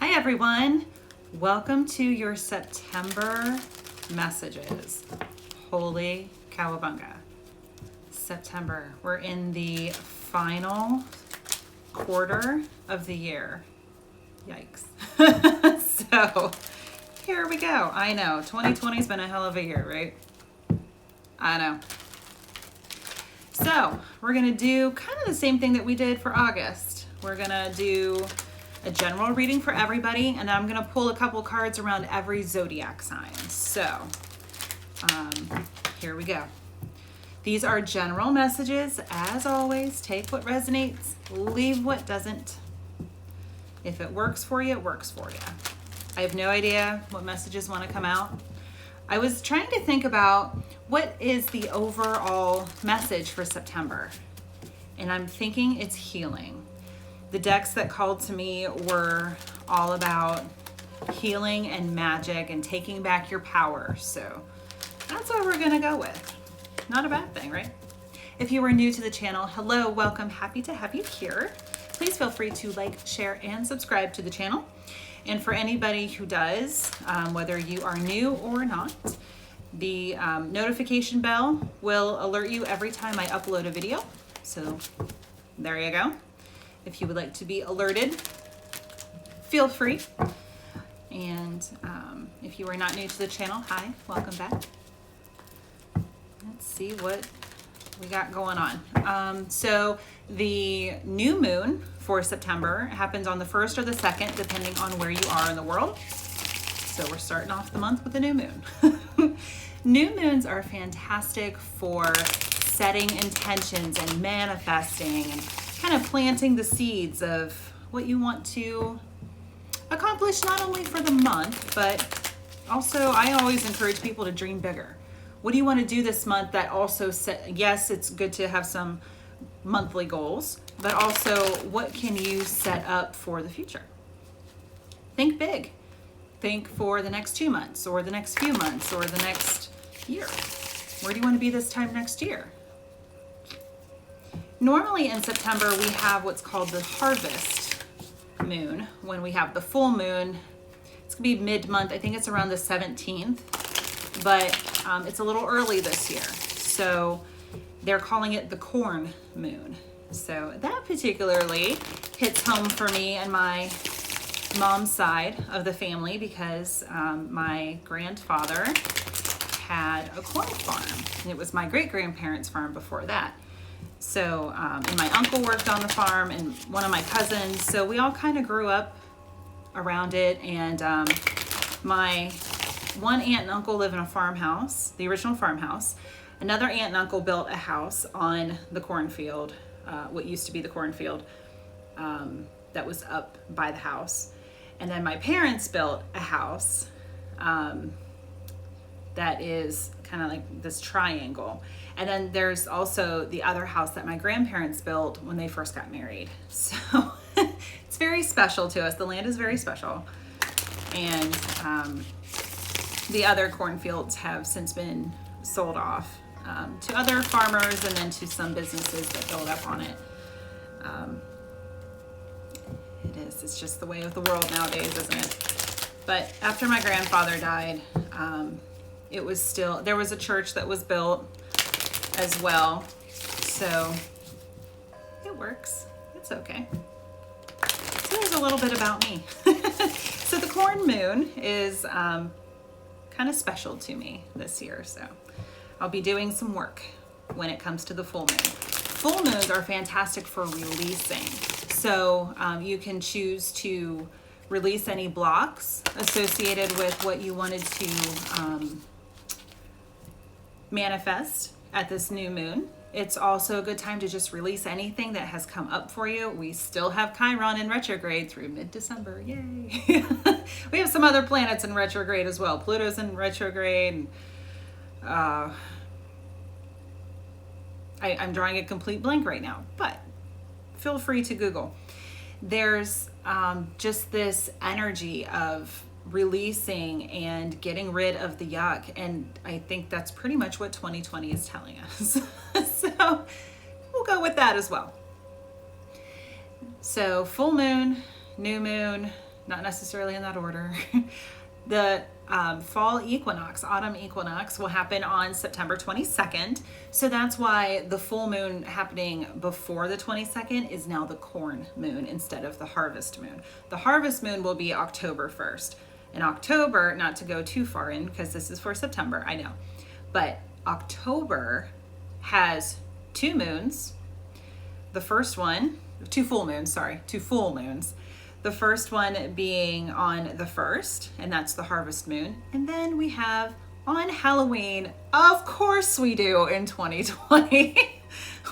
Hi everyone, welcome to your September messages. Holy cowabunga. September, we're in the final quarter of the year. Yikes. So here we go. I know, 2020's been a hell of a year, right? I know. So we're gonna do kind of the same thing that we did for August. We're gonna do a general reading for everybody, and I'm gonna pull a couple cards around every zodiac sign. So here we go. These are general messages. As always, take what resonates, leave what doesn't. If it works for you, it works for you. I have no idea what messages want to come out. I was trying to think about what is the overall message for September, and I'm thinking it's healing. The decks that called to me were all about healing and magic and taking back your power. So that's what we're gonna go with. Not a bad thing, right? If you are new to the channel, hello, welcome, happy to have you here. Please feel free to like, share, and subscribe to the channel. And for anybody who does, whether you are new or not, the notification bell will alert you every time I upload a video. So there you go. If you would like to be alerted, feel free. And if you are not new to the channel, hi, welcome back. Let's see what we got going on. So the new moon for September happens on the 1st or the 2nd, depending on where you are in the world. So we're starting off the month with the new moon. New moons are fantastic for setting intentions and manifesting and kind of planting the seeds of what you want to accomplish, not only for the month, but also I always encourage people to dream bigger. What do you want to do this month that also yes, it's good to have some monthly goals, but also what can you set up for the future? Think big. Think for the next 2 months or the next few months or the next year. Where do you want to be this time next year? Normally in September, we have what's called the harvest moon. When we have the full moon, it's gonna be mid-month. I think it's around the 17th, but it's a little early this year. So they're calling it the corn moon. So that particularly hits home for me and my mom's side of the family because my grandfather had a corn farm. And it was my great-grandparents' farm before that. So, and my uncle worked on the farm and one of my cousins. So we all kind of grew up around it. And my one aunt and uncle live in a farmhouse, the original farmhouse. Another aunt and uncle built a house on the cornfield, what used to be the cornfield that was up by the house. And then my parents built a house that is kind of like this triangle. And then there's also the other house that my grandparents built when they first got married. So it's very special to us. The land is very special. And the other cornfields have since been sold off to other farmers and then to some businesses that build up on it. It's just the way of the world nowadays, isn't it? But after my grandfather died, it was still, there was a church that was built as well. So it works. It's okay. So there's a little bit about me. So the corn moon is kind of special to me this year. So I'll be doing some work when it comes to the full moon. Full moons are fantastic for releasing. So you can choose to release any blocks associated with what you wanted to manifest at this new moon. It's also a good time to just release anything that has come up for you. We still have Chiron in retrograde through mid-December. Yay! We have some other planets in retrograde as well. Pluto's in retrograde. I'm drawing a complete blank right now, but feel free to Google. There's just this energy of releasing and getting rid of the yuck, and I think that's pretty much what 2020 is telling us. So we'll go with that as well. So full moon, new moon, not necessarily in that order. The fall equinox, autumn equinox, will happen on September 22nd. So that's why the full moon happening before the 22nd is now the corn moon instead of the harvest moon. The harvest moon will be October 1st. In October, not to go too far in because this is for September, I know, but October has two moons. The first one, two full moons. The first one being on the 1st, and that's the harvest moon. And then we have on Halloween, of course we do in 2020,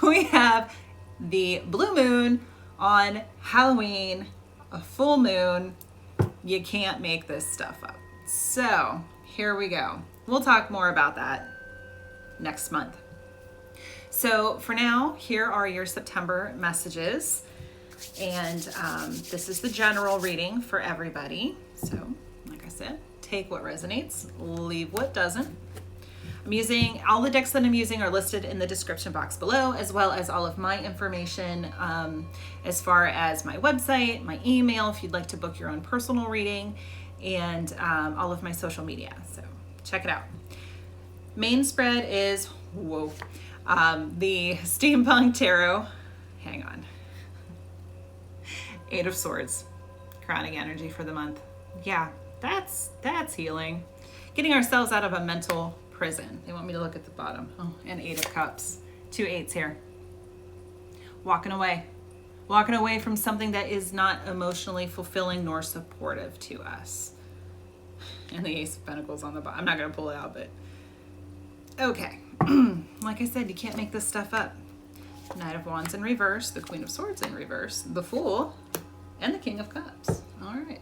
we have the blue moon on Halloween, a full moon. You can't make this stuff up. So here we go. We'll talk more about that next month. So for now, here are your September messages. And this is the general reading for everybody. So, like I said, take what resonates, leave what doesn't. I'm using, all the decks that I'm using are listed in the description box below, as well as all of my information as far as my website, my email, if you'd like to book your own personal reading, and all of my social media. So check it out. Main spread is, the Steampunk Tarot. Hang on. 8 of Swords, crowning energy for the month. Yeah, that's healing. Getting ourselves out of a mental prison. They want me to look at the bottom. Oh, and 8 of Cups. 2 8s here. Walking away. Walking away from something that is not emotionally fulfilling nor supportive to us. And the Ace of Pentacles on the bottom. I'm not going to pull it out, but okay. Like I said, you can't make this stuff up. Knight of Wands in reverse, the Queen of Swords in reverse, the Fool, and the King of Cups. All right.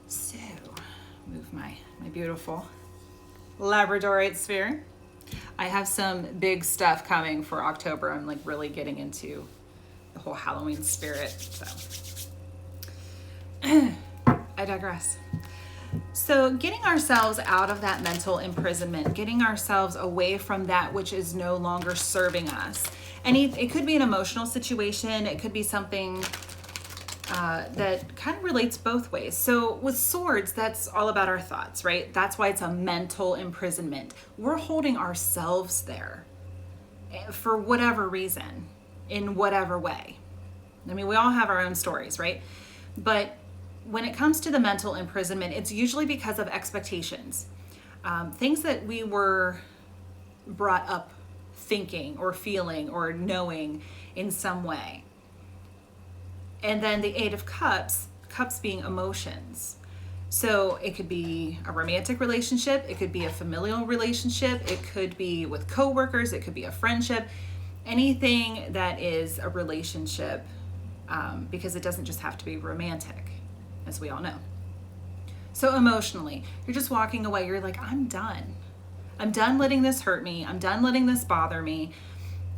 So, move my beautiful Labradorite sphere. I have some big stuff coming for October. I'm like really getting into the whole Halloween spirit. So, I digress. So getting ourselves out of that mental imprisonment, getting ourselves away from that which is no longer serving us. And it could be an emotional situation. It could be something that kind of relates both ways. So with swords, that's all about our thoughts, right? That's why it's a mental imprisonment. We're holding ourselves there for whatever reason, in whatever way. I mean, we all have our own stories, right? But when it comes to the mental imprisonment, it's usually because of expectations. Things that we were brought up thinking or feeling or knowing in some way. And then the 8 of Cups, cups being emotions. So it could be a romantic relationship, it could be a familial relationship, it could be with coworkers, it could be a friendship, anything that is a relationship, because it doesn't just have to be romantic, as we all know. So emotionally, you're just walking away. You're like, I'm done. I'm done letting this hurt me. I'm done letting this bother me.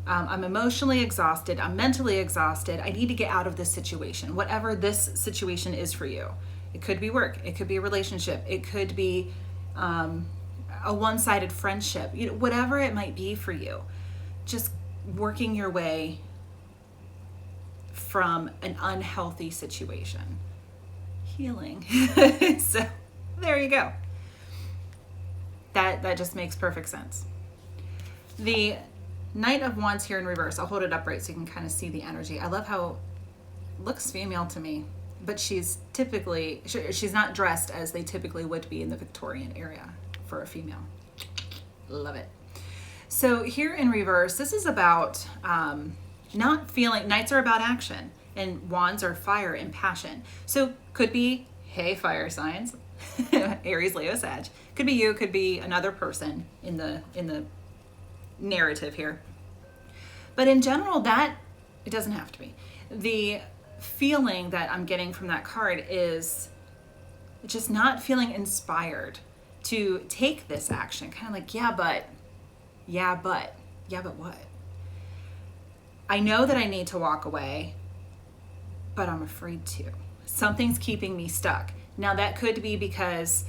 I'm emotionally exhausted. I'm mentally exhausted. I need to get out of this situation, whatever this situation is for you. It could be work. It could be a relationship. It could be a one-sided friendship. You know, whatever it might be for you, just working your way from an unhealthy situation. Healing. So there you go. That just makes perfect sense. The Knight of Wands here in reverse. I'll hold it upright so you can kind of see the energy. I love how it looks female to me, but she's not dressed as they typically would be in the Victorian era for a female. Love it. So here in reverse, this is about not feeling, Knights are about action and Wands are fire and passion. So could be, hey, fire signs, Aries, Leo, Sag. Could be you, could be another person in the narrative here. But in general, that it doesn't have to be. The feeling that I'm getting from that card is just not feeling inspired to take this action. Kind of like, yeah, but what? I know that I need to walk away, but I'm afraid to. Something's keeping me stuck. Now that could be because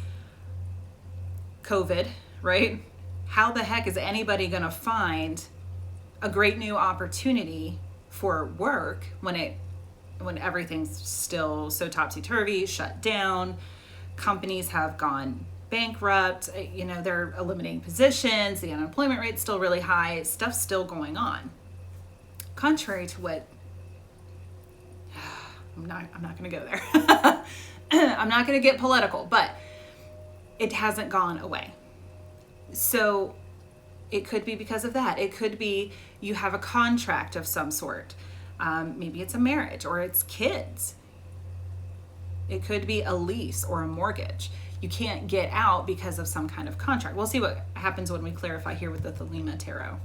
COVID, right? How the heck is anybody gonna find a great new opportunity for work when it when everything's still so topsy-turvy, shut down, companies have gone bankrupt, you know, they're eliminating positions, the unemployment rate's still really high, stuff's still going on. Contrary to what, I'm not going to go there. I'm not going to get political, but it hasn't gone away. So it could be because of that. It could be you have a contract of some sort. Maybe it's a marriage or it's kids. It could be a lease or a mortgage. You can't get out because of some kind of contract. We'll see what happens when we clarify here with the Thelema Tarot.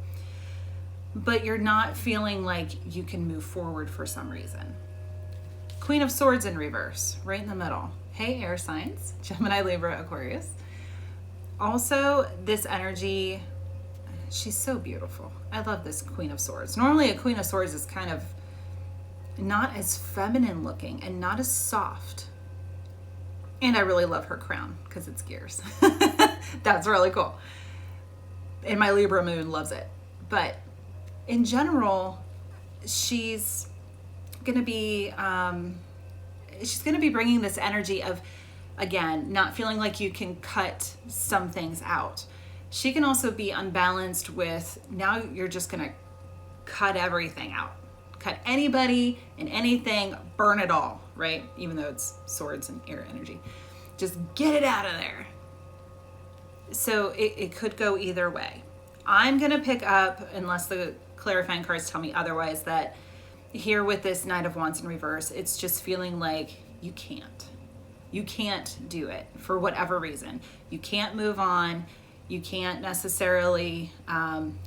But you're not feeling like you can move forward for some reason. Queen of Swords in reverse, right in the middle. Hey, air signs, Gemini, Libra, Aquarius. Also, this energy, she's so beautiful. I love this Queen of Swords. Normally, a Queen of Swords is kind of not as feminine looking and not as soft. And I really love her crown because it's gears. That's really cool. And my Libra moon loves it. But in general, she's going to be bringing this energy of, again, not feeling like you can cut some things out. She can also be unbalanced with, now you're just going to cut everything out. Cut anybody and anything, burn it all, right? Even though it's swords and air energy. Just get it out of there. So it could go either way. I'm going to pick up, unless the clarifying cards tell me otherwise, that here with this Knight of Wands in reverse, it's just feeling like you can't. You can't do it for whatever reason. You can't move on. You can't necessarily,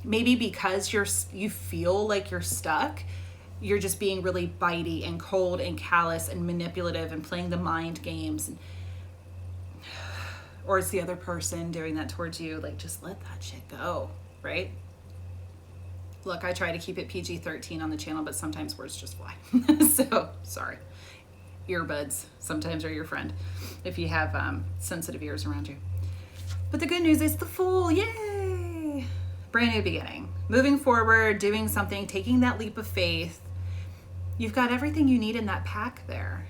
maybe because you feel like you're stuck, you're just being really bitey and cold and callous and manipulative and playing the mind games. Or it's the other person doing that towards you. Like, just let that shit go, right? Look, I try to keep it PG-13 on the channel, but sometimes words just fly. So, sorry. Earbuds sometimes are your friend if you have sensitive ears around you. But the good news is the Fool, yay! Brand new beginning. Moving forward, doing something, taking that leap of faith. You've got everything you need in that pack there.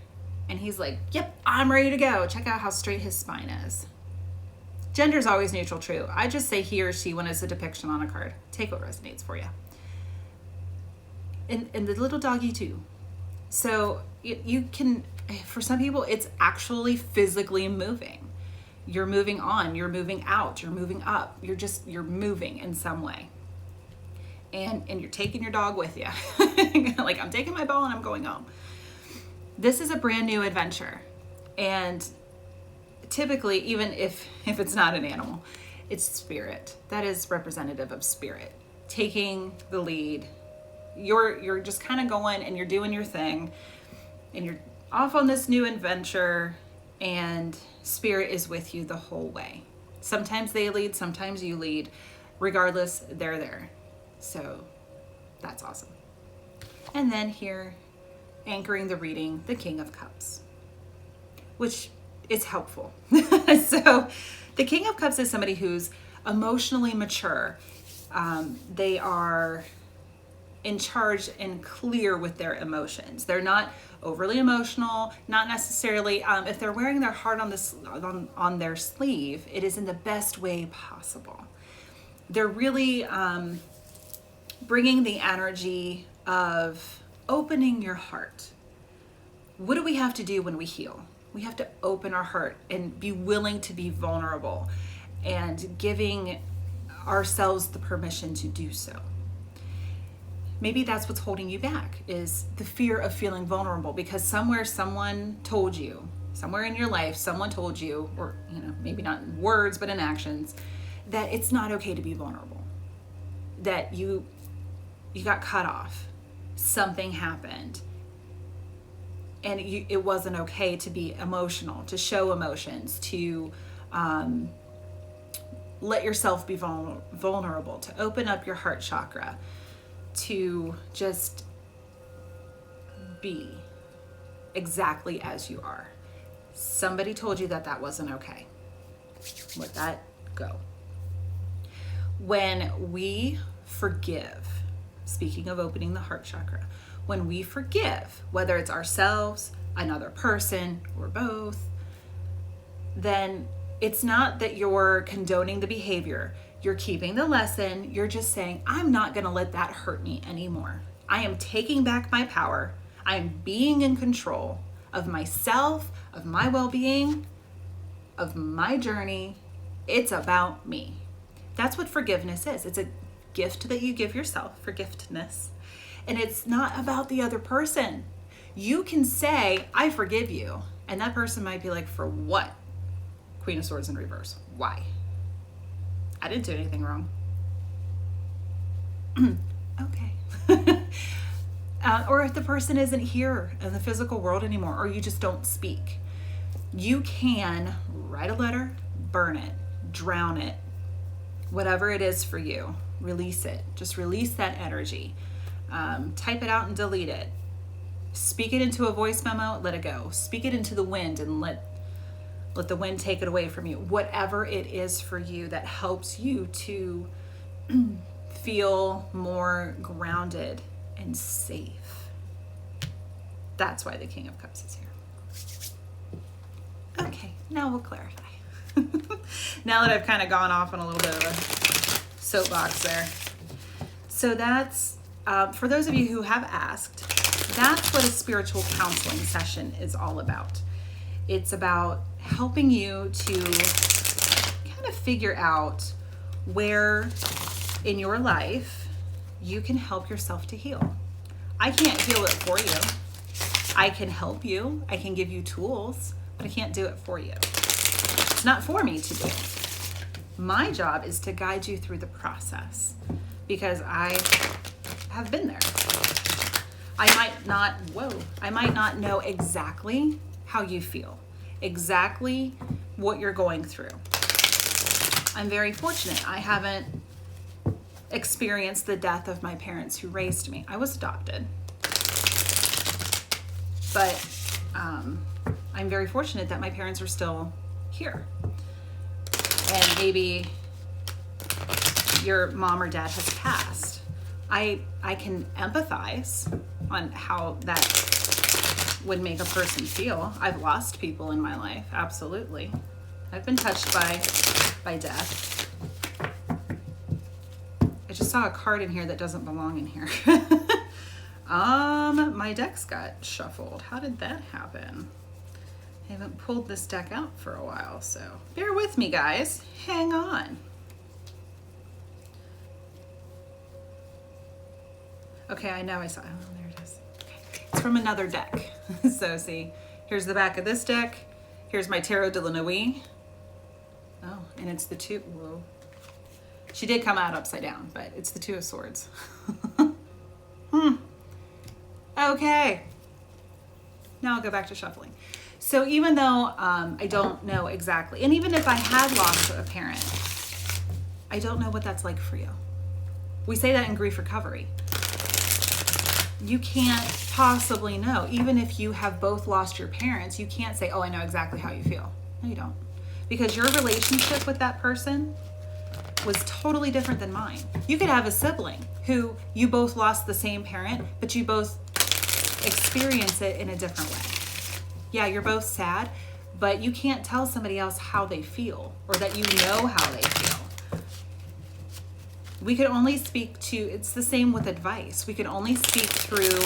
And he's like, yep, I'm ready to go. Check out how straight his spine is. Gender's always neutral, true. I just say he or she when it's a depiction on a card. Take what resonates for you. And the little doggy too. So you can, for some people, it's actually physically moving. You're moving on, you're moving out, you're moving up. You're moving in some way. And you're taking your dog with you. Like, I'm taking my ball and I'm going home. This is a brand new adventure. And typically, even if it's not an animal, it's spirit. That is representative of spirit. Taking the lead. You're just kind of going and you're doing your thing. And you're off on this new adventure. And spirit is with you the whole way. Sometimes they lead, sometimes you lead. Regardless, they're there. So that's awesome. And then here, anchoring the reading, the King of Cups, which is helpful. So the King of Cups is somebody who's emotionally mature. They are in charge and clear with their emotions. They're not overly emotional, not necessarily, if they're wearing their heart on their sleeve, it is in the best way possible. They're really bringing the energy of opening your heart. What do we have to do when we heal? We have to open our heart and be willing to be vulnerable and giving ourselves the permission to do so. Maybe that's what's holding you back, is the fear of feeling vulnerable, because somewhere someone told you, somewhere in your life, someone told you, or maybe not in words, but in actions, that it's not okay to be vulnerable, that you got cut off, something happened, and it wasn't okay to be emotional, to show emotions, to let yourself be vulnerable, to open up your heart chakra, to just be exactly as you are. Somebody told you that wasn't okay. Let that go. When we forgive, speaking of opening the heart chakra, When we forgive, whether it's ourselves, another person, or both, then it's not that you're condoning the behavior. You're keeping the lesson. You're just saying, I'm not going to let that hurt me anymore. I am taking back my power. I am being in control of myself, of my well-being, of my journey. It's about me. That's what forgiveness is. It's a gift that you give yourself, forgiveness. And it's not about the other person. You can say, I forgive you. And that person might be like, for what? Queen of Swords in reverse. Why? I didn't do anything wrong. Okay. Or if the person isn't here in the physical world anymore, or you just don't speak, you can write a letter, burn it, drown it, whatever it is for you, release it. Just release that energy. Type it out and delete it. Speak it into a voice memo, let it go. Speak it into the wind and let the wind take it away from you. Whatever it is for you that helps you to feel more grounded and safe. That's why the King of Cups is here. Okay, now we'll clarify. Now that I've kind of gone off on a little bit of a soapbox there. So that's, for those of you who have asked, that's what a spiritual counseling session is all about. It's about helping you to kind of figure out where in your life you can help yourself to heal. I can't heal it for you. I can help you. I can give you tools, but I can't do it for you. It's not for me to do it. My job is to guide you through the process because I have been there. I might not know exactly how you feel, exactly what you're going through. I'm very fortunate. I haven't experienced the death of my parents who raised me. I was adopted. But I'm very fortunate that my parents are still here. And maybe your mom or dad has passed. I can empathize on how that would make a person feel. I've lost people in my life, absolutely. I've been touched by death. I just saw a card in here that doesn't belong in here. My decks got shuffled. How did that happen? I haven't pulled this deck out for a while, so bear with me, guys. Hang on. Okay, I know I saw, oh, there it is. Okay. It's from another deck. So see, here's the back of this deck. Here's my Tarot de la Nuit. Oh, and it's the two, whoa. She did come out upside down, but it's the Two of Swords. Okay. Now I'll go back to shuffling. So even though I don't know exactly, and even if I had lost a parent, I don't know what that's like for you. We say that in grief recovery. You can't possibly know. Even if you have both lost your parents, you can't say, oh, I know exactly how you feel. No, you don't. Because your relationship with that person was totally different than mine. You could have a sibling who you both lost the same parent, but you both experience it in a different way. Yeah, you're both sad, but you can't tell somebody else how they feel or that you know how they feel. We could only speak to, it's the same with advice. We can only speak through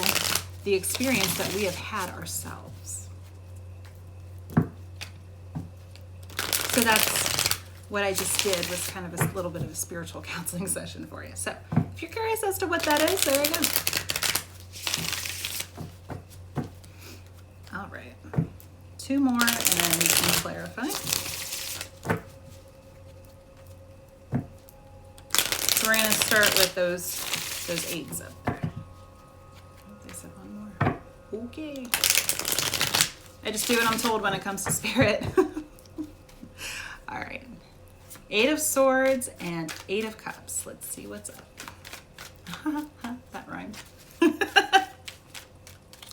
the experience that we have had ourselves. So that's what I just did, was kind of a little bit of a spiritual counseling session for you. So if you're curious as to what that is, there we go. All right, 2 more and then we can clarify. So we're gonna start with those 8s up there. They said 1 more. Okay. I just do what I'm told when it comes to spirit. All right. 8 of Swords and 8 of Cups. Let's see what's up. That rhymed.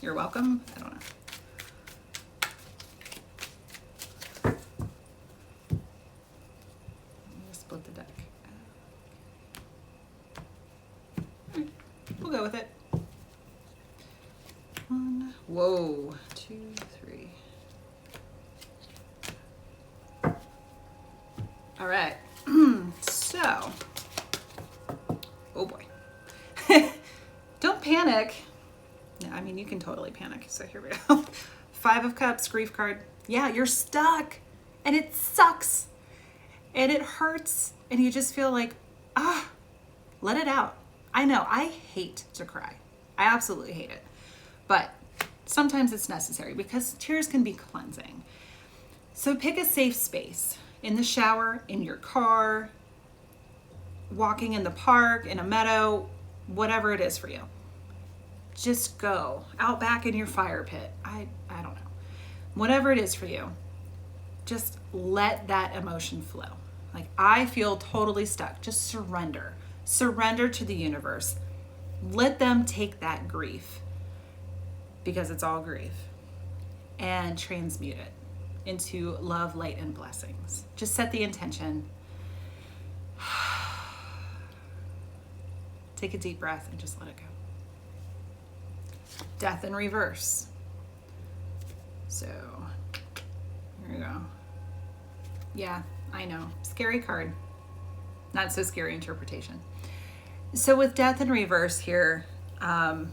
You're welcome. I don't know. Split the deck. We'll go with it. 2, 3. All right. So, oh boy. Don't panic. I mean, you can totally panic. So here we go. 5 of Cups, grief card. Yeah, you're stuck and it sucks and it hurts and you just feel like, let it out. I know, I hate to cry. I absolutely hate it. But sometimes it's necessary because tears can be cleansing. So pick a safe space in the shower, in your car, walking in the park, in a meadow, whatever it is for you. Just go out back in your fire pit. I don't know. Whatever it is for you, just let that emotion flow. Like, I feel totally stuck. Just surrender. Surrender to the universe. Let them take that grief, because it's all grief, and transmute it into love, light, and blessings. Just set the intention. Take a deep breath and just let it go. Death in reverse. So, here we go. Yeah, I know. Scary card. Not so scary interpretation. So with death in reverse here, the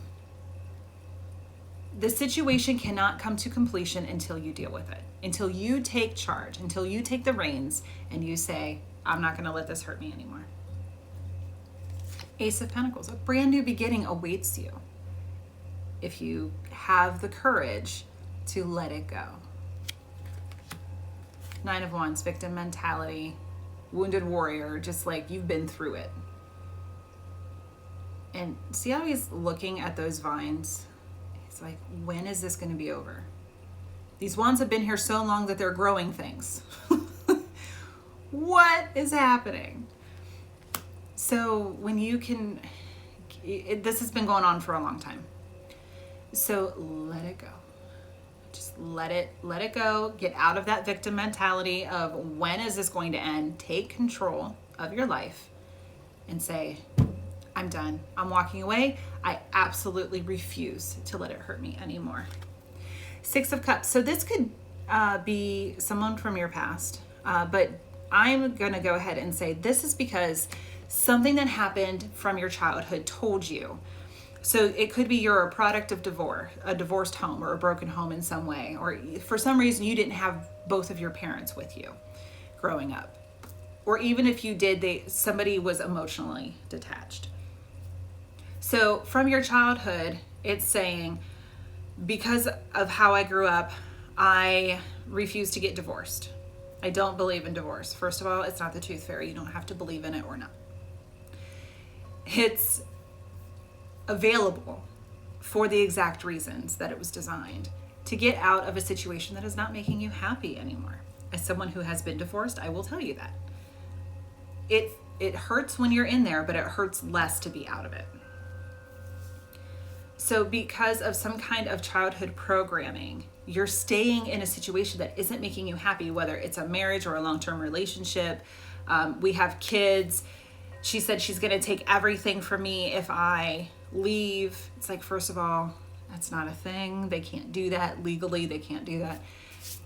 situation cannot come to completion until you deal with it. Until you take charge, until you take the reins and you say, I'm not going to let this hurt me anymore. Ace of Pentacles. A brand new beginning awaits you if you have the courage to let it go. 9 of Wands, victim mentality, wounded warrior, just like you've been through it. And see how he's looking at those vines? He's like, when is this going to be over? These wands have been here so long that they're growing things. What is happening? So when you can, this has been going on for a long time. So let it go. Just let it go. Get out of that victim mentality of when is this going to end? Take control of your life and say, I'm done. I'm walking away. I absolutely refuse to let it hurt me anymore. 6 of Cups. So this could be someone from your past, but I'm going to go ahead and say this is because something that happened from your childhood told you. So it could be you're a product of divorce, a divorced home or a broken home in some way, or for some reason you didn't have both of your parents with you growing up. Or even if you did, somebody was emotionally detached. So from your childhood, it's saying, because of how I grew up, I refuse to get divorced. I don't believe in divorce. First of all, it's not the tooth fairy. You don't have to believe in it or not. It's available for the exact reasons that it was designed, to get out of a situation that is not making you happy anymore. As someone who has been divorced, I will tell you that. It hurts when you're in there, but it hurts less to be out of it. So because of some kind of childhood programming, you're staying in a situation that isn't making you happy, whether it's a marriage or a long-term relationship. We have kids. She said she's going to take everything from me if I leave. It's like, first of all, that's not a thing. They can't do that legally. They can't do that.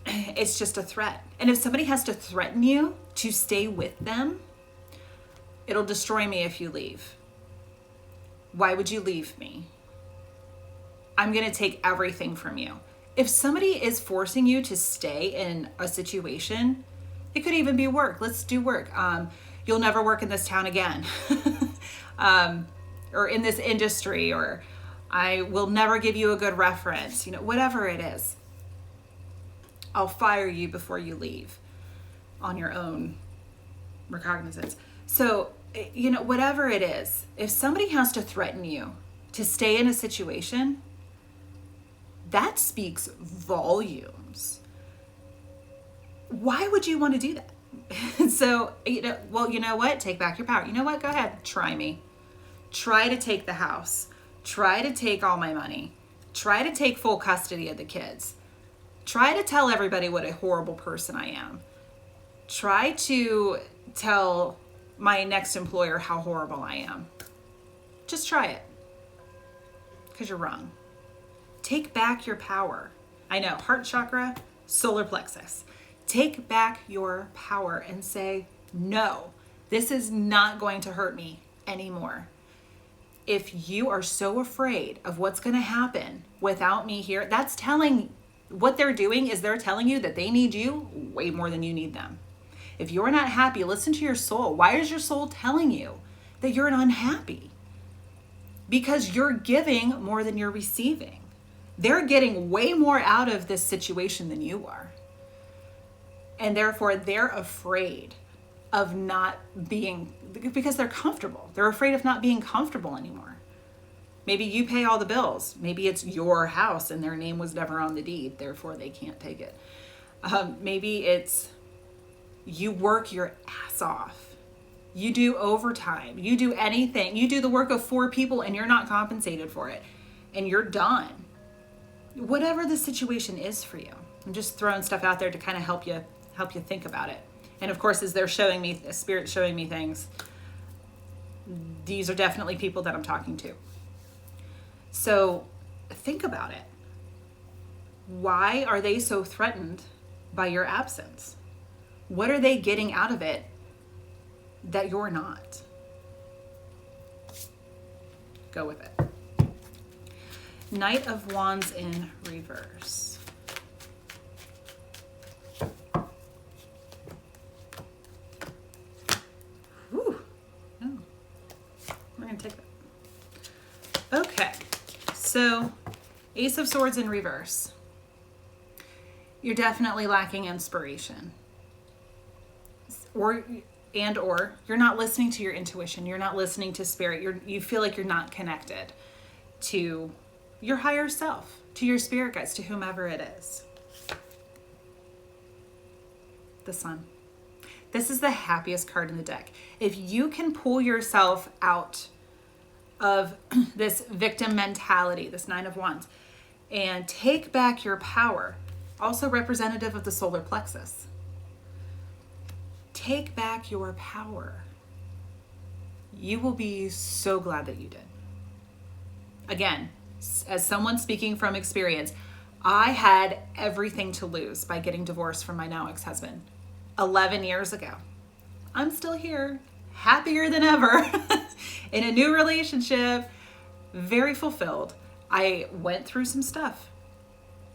It's just a threat. And if somebody has to threaten you to stay with them, it'll destroy me if you leave. Why would you leave me? I'm going to take everything from you. If somebody is forcing you to stay in a situation, it could even be work. Let's do work. You'll never work in this town again. Or in this industry, or I will never give you a good reference. Whatever it is. I'll fire you before you leave on your own recognizance. So, whatever it is, if somebody has to threaten you to stay in a situation, that speaks volumes. Why would you want to do that? So, well, you know what? Take back your power. You know what? Go ahead. Try me. Try to take the house. Try to take all my money. Try to take full custody of the kids. Try to tell everybody what a horrible person I am. Try to tell my next employer how horrible I am. Just try it. Because you're wrong. Take back your power. I know, heart chakra, solar plexus. Take back your power and say, no, this is not going to hurt me anymore. If you are so afraid of what's going to happen without me here, that's telling, what they're doing is they're telling you that they need you way more than you need them. If you're not happy, listen to your soul. Why is your soul telling you that you're unhappy? Because you're giving more than you're receiving. They're getting way more out of this situation than you are. And therefore, they're afraid of not being, because they're comfortable. They're afraid of not being comfortable anymore. Maybe you pay all the bills. Maybe it's your house and their name was never on the deed, therefore they can't take it. Maybe it's you work your ass off. You do overtime. You do anything. You do the work of 4 people and you're not compensated for it. And you're done. Whatever the situation is for you. I'm just throwing stuff out there to kind of help you think about it. And of course, as they're showing me, the Spirit showing me things, these are definitely people that I'm talking to. So think about it. Why are they so threatened by your absence? What are they getting out of it that you're not? Go with it. Knight of Wands in reverse. Take that. Okay, so Ace of Swords in reverse. You're definitely lacking inspiration, or you're not listening to your intuition. You're not listening to spirit. You feel like you're not connected to your higher self, to your spirit guides, to whomever it is. The Sun. This is the happiest card in the deck. If you can pull yourself out of this victim mentality, this 9 of Wands, and take back your power, also representative of the solar plexus. Take back your power. You will be so glad that you did. Again, as someone speaking from experience, I had everything to lose by getting divorced from my now ex-husband 11 years ago. I'm still here, happier than ever, in a new relationship, very fulfilled. I went through some stuff.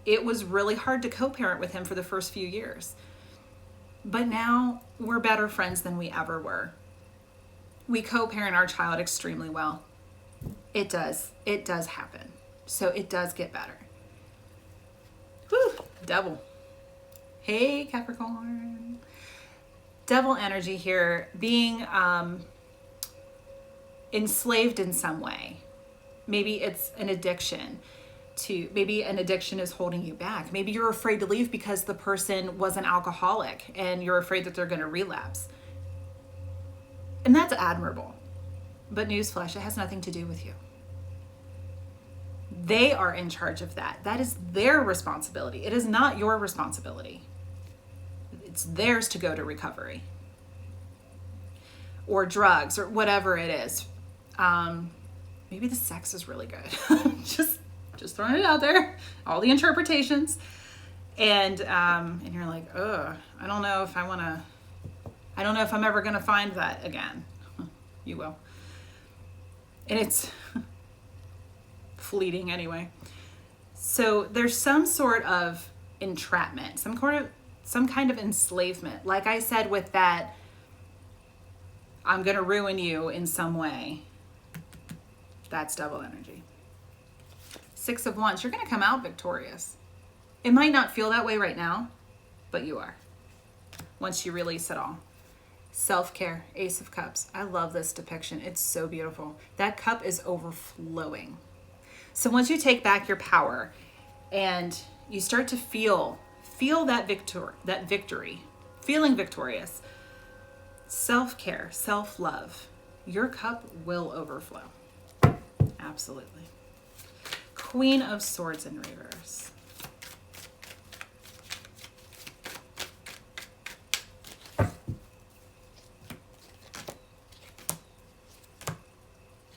It was really hard to co-parent with him for the first few years. But now we're better friends than we ever were. We co-parent our child extremely well. It does happen. So it does get better. Whew, Devil. Hey, Capricorn. Devil energy here, being enslaved in some way. Maybe it's an addiction. Maybe an addiction is holding you back. Maybe you're afraid to leave because the person was an alcoholic and you're afraid that they're going to relapse. And that's admirable. But newsflash, it has nothing to do with you. They are in charge of that. That is their responsibility. It is not your responsibility. It's theirs to go to recovery or drugs or whatever it is. Maybe the sex is really good. just throwing it out there. All the interpretations. And you're like, ugh, I don't know if I'm ever going to find that again. You will. And it's fleeting anyway. So there's some sort of entrapment, some kind of enslavement. Like I said with that, I'm going to ruin you in some way. That's devil energy. 6 of Wands, you're going to come out victorious. It might not feel that way right now, but you are. Once you release it all. Self-care, Ace of Cups. I love this depiction. It's so beautiful. That cup is overflowing. So once you take back your power and you start to feel that victory, feeling victorious, self-care, self-love, your cup will overflow. Absolutely. Queen of Swords in reverse.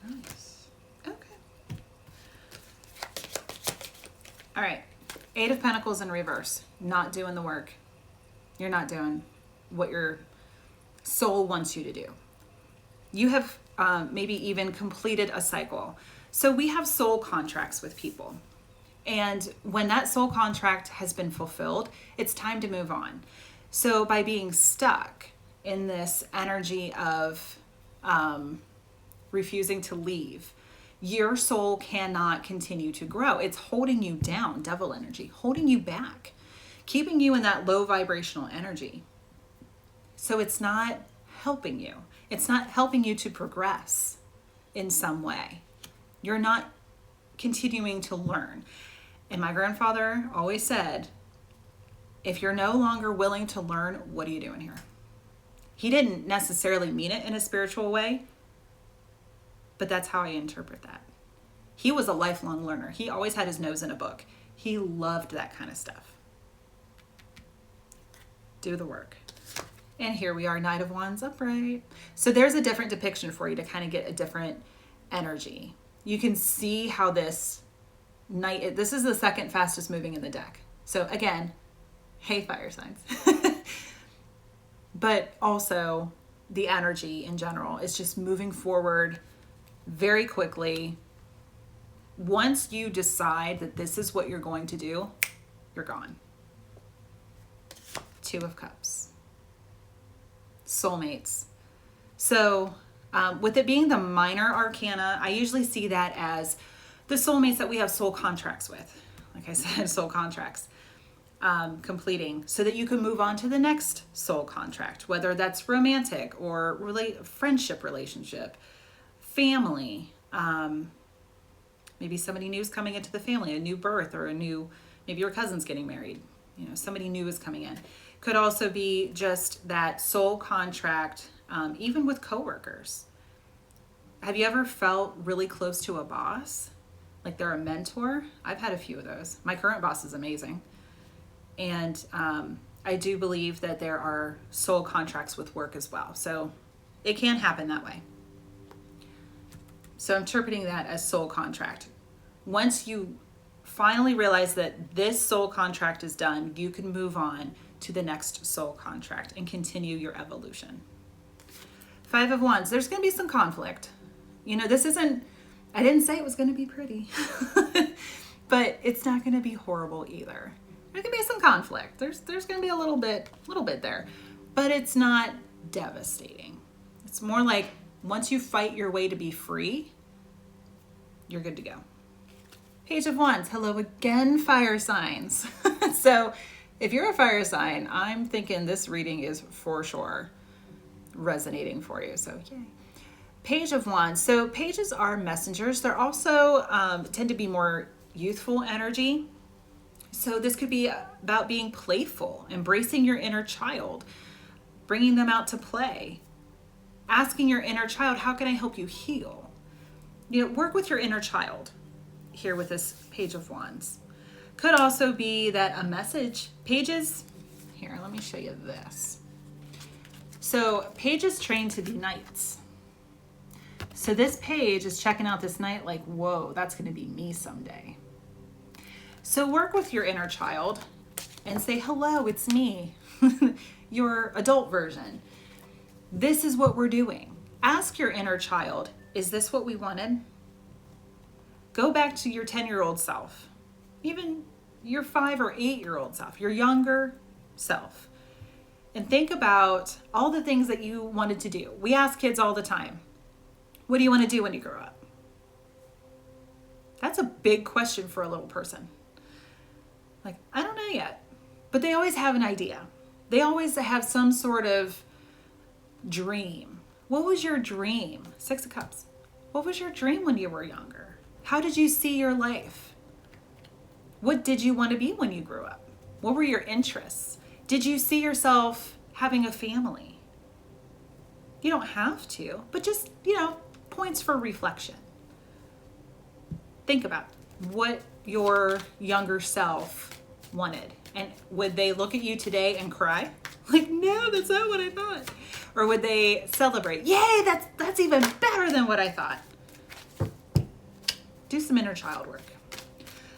Nice. Okay. All right. Eight of Pentacles in reverse. Not doing the work. You're not doing what your soul wants you to do. You have maybe even completed a cycle. So we have soul contracts with people. And when that soul contract has been fulfilled, it's time to move on. So by being stuck in this energy of refusing to leave, your soul cannot continue to grow. It's holding you down, devil energy, holding you back, keeping you in that low vibrational energy. So it's not helping you. It's not helping you to progress in some way. You're not continuing to learn. And my grandfather always said, if you're no longer willing to learn, what are you doing here? He didn't necessarily mean it in a spiritual way, but that's how I interpret that. He was a lifelong learner. He always had his nose in a book. He loved that kind of stuff. Do the work. And here we are, Knight of Wands upright. So there's a different depiction for you to kind of get a different energy. You can see how this Knight, this is the second fastest moving in the deck. So again, hey, fire signs. But also the energy in general is just moving forward very quickly. Once you decide that this is what you're going to do, you're gone. Two of Cups. Soulmates. So with it being the minor arcana, I usually see that as the soulmates that we have soul contracts with. Like I said, soul contracts. Completing so that you can move on to the next soul contract, whether that's romantic or friendship relationship, family, maybe somebody new is coming into the family, a new birth, or maybe your cousin's getting married, somebody new is coming in. Could also be just that soul contract, even with coworkers. Have you ever felt really close to a boss? Like they're a mentor? I've had a few of those. My current boss is amazing. And I do believe that there are soul contracts with work as well. So it can happen that way. So I'm interpreting that as soul contract. Once you finally realize that this soul contract is done, you can move on to the next soul contract and continue your evolution. Five of Wands. There's going to be some conflict. This isn't, I didn't say it was going to be pretty, but it's not going to be horrible either. There can be some conflict. There's going to be a little bit there, but it's not devastating. It's more like once you fight your way to be free, you're good to go. Page of Wands. Hello again, fire signs. So if you're a fire sign, I'm thinking this reading is for sure resonating for you. So yay. Page of Wands. So pages are messengers. They're also tend to be more youthful energy. So this could be about being playful, embracing your inner child, bringing them out to play, asking your inner child, how can I help you heal? Work with your inner child here with this Page of Wands. Could also be that a message, pages, here, let me show you this. So pages trained to be knights. So this page is checking out this knight like, whoa, that's going to be me someday. So work with your inner child and say, hello, it's me, your adult version. This is what we're doing. Ask your inner child, is this what we wanted? Go back to your 10-year-old self, even your 5 or 8-year-old self, your younger self, and think about all the things that you wanted to do. We ask kids all the time, what do you want to do when you grow up? That's a big question for a little person. Like, I don't know yet, but they always have an idea. They always have some sort of dream. What was your dream? 6 of Cups. What was your dream when you were younger? How did you see your life? What did you want to be when you grew up? What were your interests? Did you see yourself having a family? You don't have to, but just, points for reflection. Think about what your younger self wanted. And would they look at you today and cry? Like, no, that's not what I thought. Or would they celebrate? Yay, that's even better than what I thought. Do some inner child work.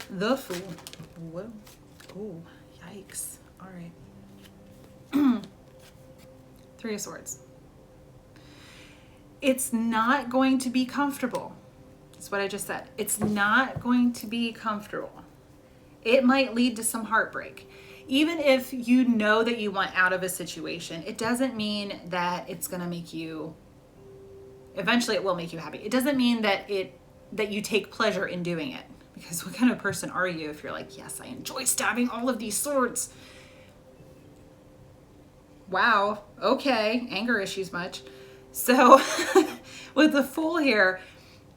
The Fool. Whoa. Oh, yikes. All right. Three of Swords. It's not going to be comfortable. That's what I just said. It's not going to be comfortable. It might lead to some heartbreak. Even if you know that you want out of a situation, it doesn't mean that it's going to make you, eventually it will make you happy. It doesn't mean that you take pleasure in doing it. Because what kind of person are you if you're like, yes, I enjoy stabbing all of these swords? Wow, okay, anger issues much. So with the Fool here,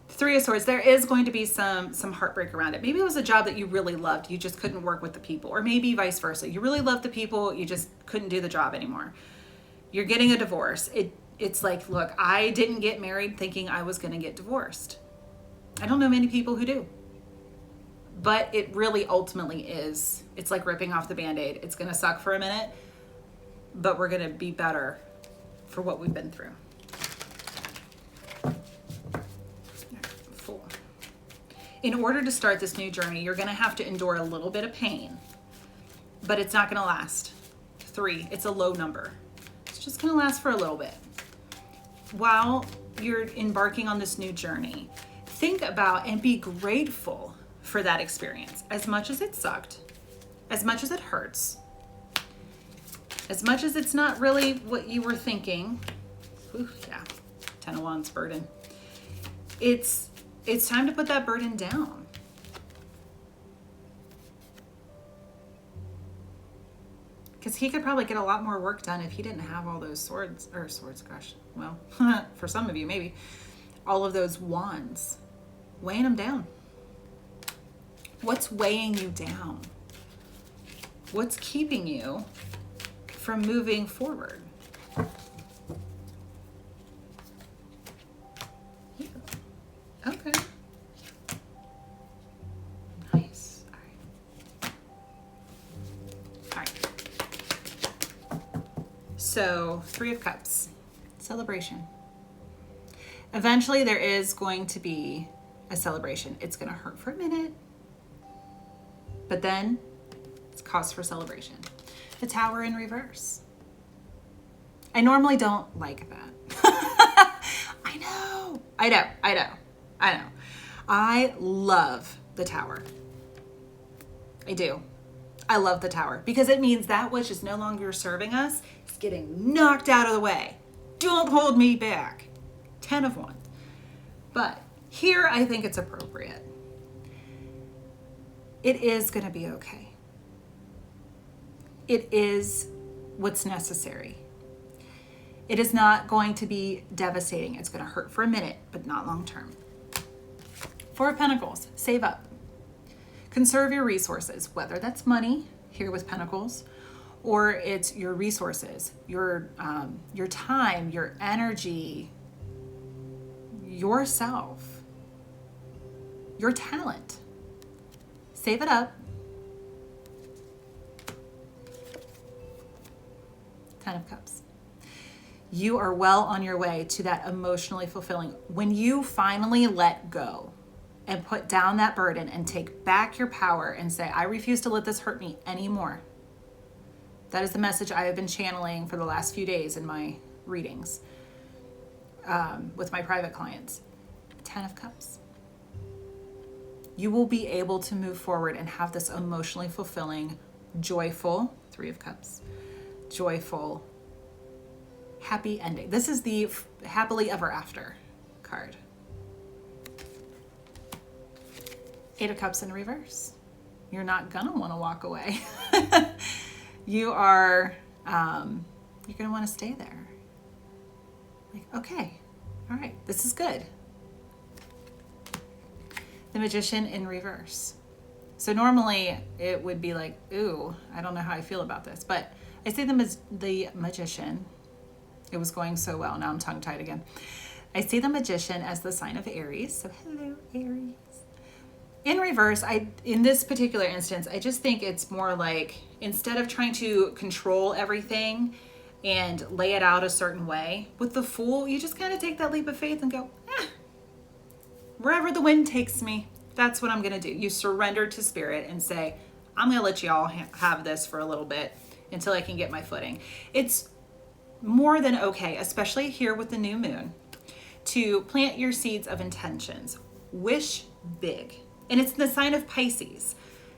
Three of Swords, there is going to be some heartbreak around it. Maybe it was a job that you really loved, you just couldn't work with the people, or maybe vice versa. You really loved the people, you just couldn't do the job anymore. You're getting a divorce. It's like, look, I didn't get married thinking I was going to get divorced. I don't know many people who do. But it really ultimately is. It's like ripping off the Band-Aid. It's going to suck for a minute, but we're going to be better for what we've been through. Fool. In order to start this new journey, you're going to have to endure a little bit of pain, but it's not going to last. 3, it's a low number. It's just going to last for a little bit. While you're embarking on this new journey, think about and be grateful for that experience. As much as it sucked, as much as it hurts, as much as it's not really what you were thinking. Ooh, yeah, 10 of Wands burden. It's time to put that burden down. Because he could probably get a lot more work done if he didn't have all those swords, gosh, well, for some of you maybe, all of those wands weighing him down. What's weighing you down? What's keeping you from moving forward? Yeah. Okay. Nice. All right. So, 3 of Cups. Celebration. Eventually there is going to be a celebration. It's going to hurt for a minute, but then it's cause for celebration. The Tower in reverse. I normally don't like that. I know. I love the Tower. I do. I love the Tower because it means that which is no longer serving us is getting knocked out of the way. Don't hold me back. 10 of Wands. But here I think it's appropriate. It is going to be okay. It is what's necessary. It is not going to be devastating. It's going to hurt for a minute, but not long term. 4 of Pentacles, save up. Conserve your resources, whether that's money, here with Pentacles, or it's your resources, your time, your energy, yourself, your talent. Save it up. 10 of Cups. You are well on your way to that emotionally fulfilling. When you finally let go and put down that burden and take back your power and say, I refuse to let this hurt me anymore. That is the message I have been channeling for the last few days in my readings with my private clients. 10 of Cups. You will be able to move forward and have this emotionally fulfilling, joyful, 3 of Cups, joyful, happy ending. This is the happily ever after card. 8 of Cups in reverse. You're not gonna want to walk away. You are, you're gonna want to stay there. Like, okay, all right, this is good. The Magician in reverse. So normally it would be like, ooh, I don't know how I feel about this, but I say the Magician. It was going so well. Now I'm tongue-tied again. I see the Magician as the sign of Aries. So hello, Aries. In reverse, in this particular instance, I just think it's more like, instead of trying to control everything and lay it out a certain way, with the Fool, you just kind of take that leap of faith and go, wherever the wind takes me, that's what I'm going to do. You surrender to spirit and say, I'm gonna let y'all have this for a little bit until I can get my footing. It's more than okay, especially here with the new moon, to plant your seeds of intentions. Wish big. And it's the sign of Pisces.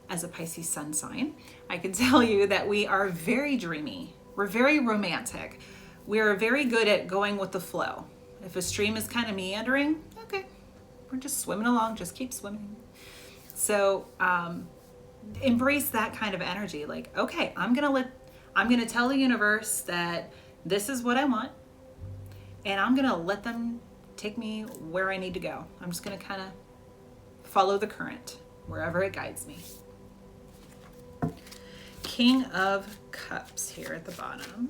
As a Pisces sun sign, I can tell you that we are very dreamy. We're very romantic. We're very good at going with the flow. If a stream is kind of meandering, okay, we're just swimming along, just keep swimming. So embrace that kind of energy. Like, okay, I'm gonna tell the universe that this is what I want, and I'm gonna let them take me where I need to go. I'm just gonna kind of follow the current wherever it guides me. King of Cups here at the bottom.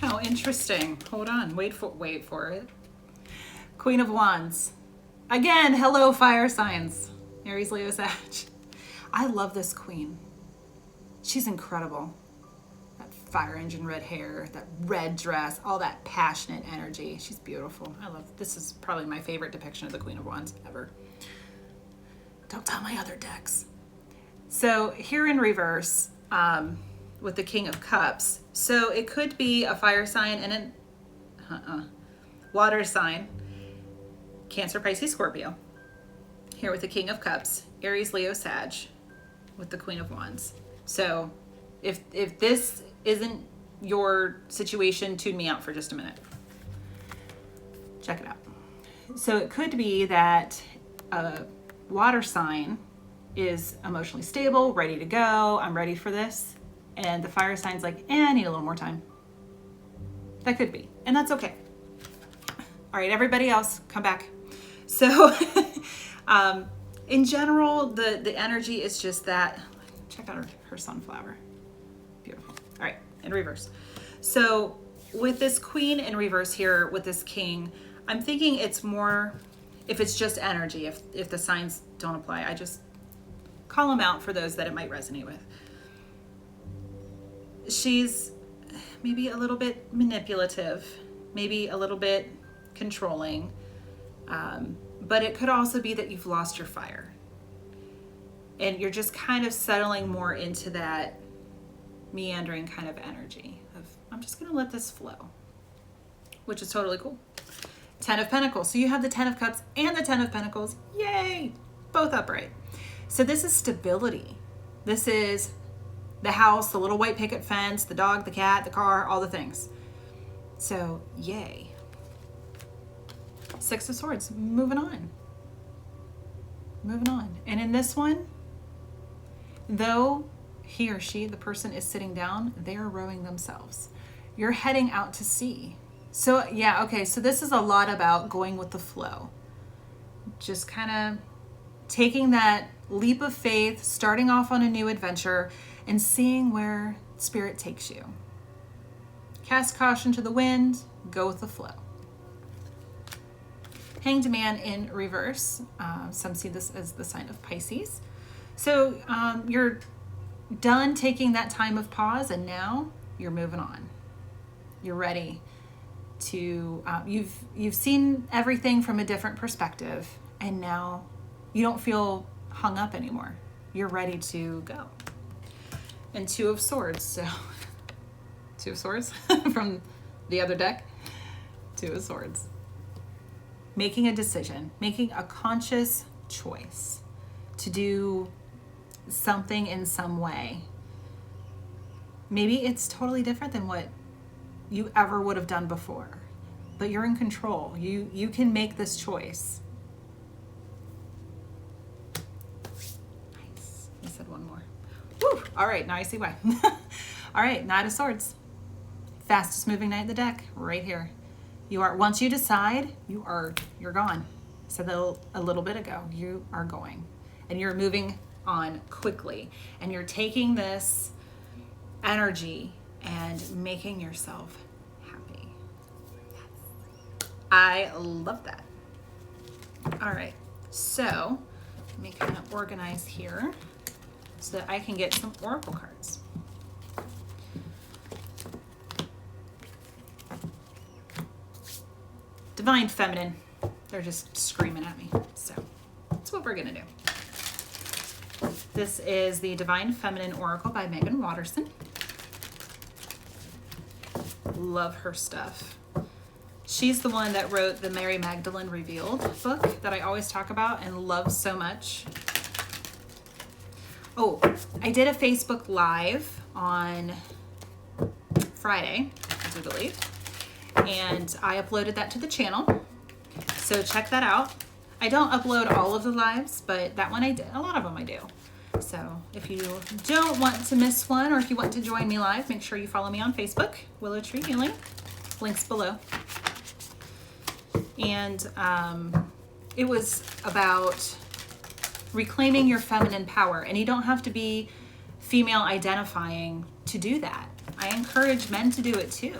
How interesting. Hold on. Wait for it. Queen of Wands. Again, hello fire signs. Aries, Leo, Sag. I love this queen. She's incredible. That fire engine red hair, that red dress, all that passionate energy. She's beautiful. This is probably my favorite depiction of the Queen of Wands ever. Don't tell my other decks. So here in reverse, with the King of Cups. So it could be a fire sign and a water sign. Cancer, Pisces, Scorpio. Here with the King of Cups, Aries, Leo, Sag, with the Queen of Wands. So if this isn't your situation, tune me out for just a minute. Check it out. So it could be that a water sign is emotionally stable, ready to go, I'm ready for this. And the fire sign's like, I need a little more time. That could be, and that's okay. All right, everybody else, come back. So in general, the energy is just that. Check out her sunflower. Beautiful. All right, in reverse. So with this queen in reverse here, with this king, I'm thinking it's more, if it's just energy, if the signs don't apply, I just call them out for those that it might resonate with. She's maybe a little bit manipulative, maybe a little bit controlling, but it could also be that you've lost your fire and you're just kind of settling more into that meandering kind of energy of, I'm just going to let this flow, which is totally cool. 10 of Pentacles. So you have the 10 of Cups and the 10 of Pentacles. Yay! Both upright. So this is stability. This is the house, the little white picket fence, the dog, the cat, the car, all the things. So yay. 6 of Swords, moving on. Moving on. And in this one, though he or she, the person is sitting down, they are rowing themselves. You're heading out to sea. So yeah, okay, so this is a lot about going with the flow. Just kind of taking that leap of faith, starting off on a new adventure, and seeing where spirit takes you. Cast caution to the wind, go with the flow. Hanged Man in reverse. Some see this as the sign of Pisces. So you're done taking that time of pause, and now you're moving on. You're ready to, you've seen everything from a different perspective, and now you don't feel hung up anymore. You're ready to go. And 2 of Swords. So 2 of Swords from the other deck. 2 of Swords. Making a decision, making a conscious choice to do something in some way. Maybe it's totally different than what you ever would have done before, but you're in control. You can make this choice. Nice. I said one more. Woo! All right, now I see why. All right, Knight of Swords. Fastest moving knight in the deck, right here. You are, once you decide, you're gone. I said that a little bit ago. You are going, and you're moving on quickly, and you're taking this energy and making yourself happy. I love that. All right, so let me kind of organize here so that I can get some oracle cards. Divine Feminine. They're just screaming at me. So that's what we're going to do. This is the Divine Feminine Oracle by Meggan Watterson. Love her stuff. She's the one that wrote the Mary Magdalene Revealed book that I always talk about and love so much. Oh, I did a Facebook Live on Friday, I do believe, and I uploaded that to the channel. So check that out. I don't upload all of the lives, but that one I did. A lot of them I do. So if you don't want to miss one, or if you want to join me live, make sure you follow me on Facebook, Willow Tree Healing. Links below. And it was about reclaiming your feminine power. And you don't have to be female identifying to do that. I encourage men to do it too.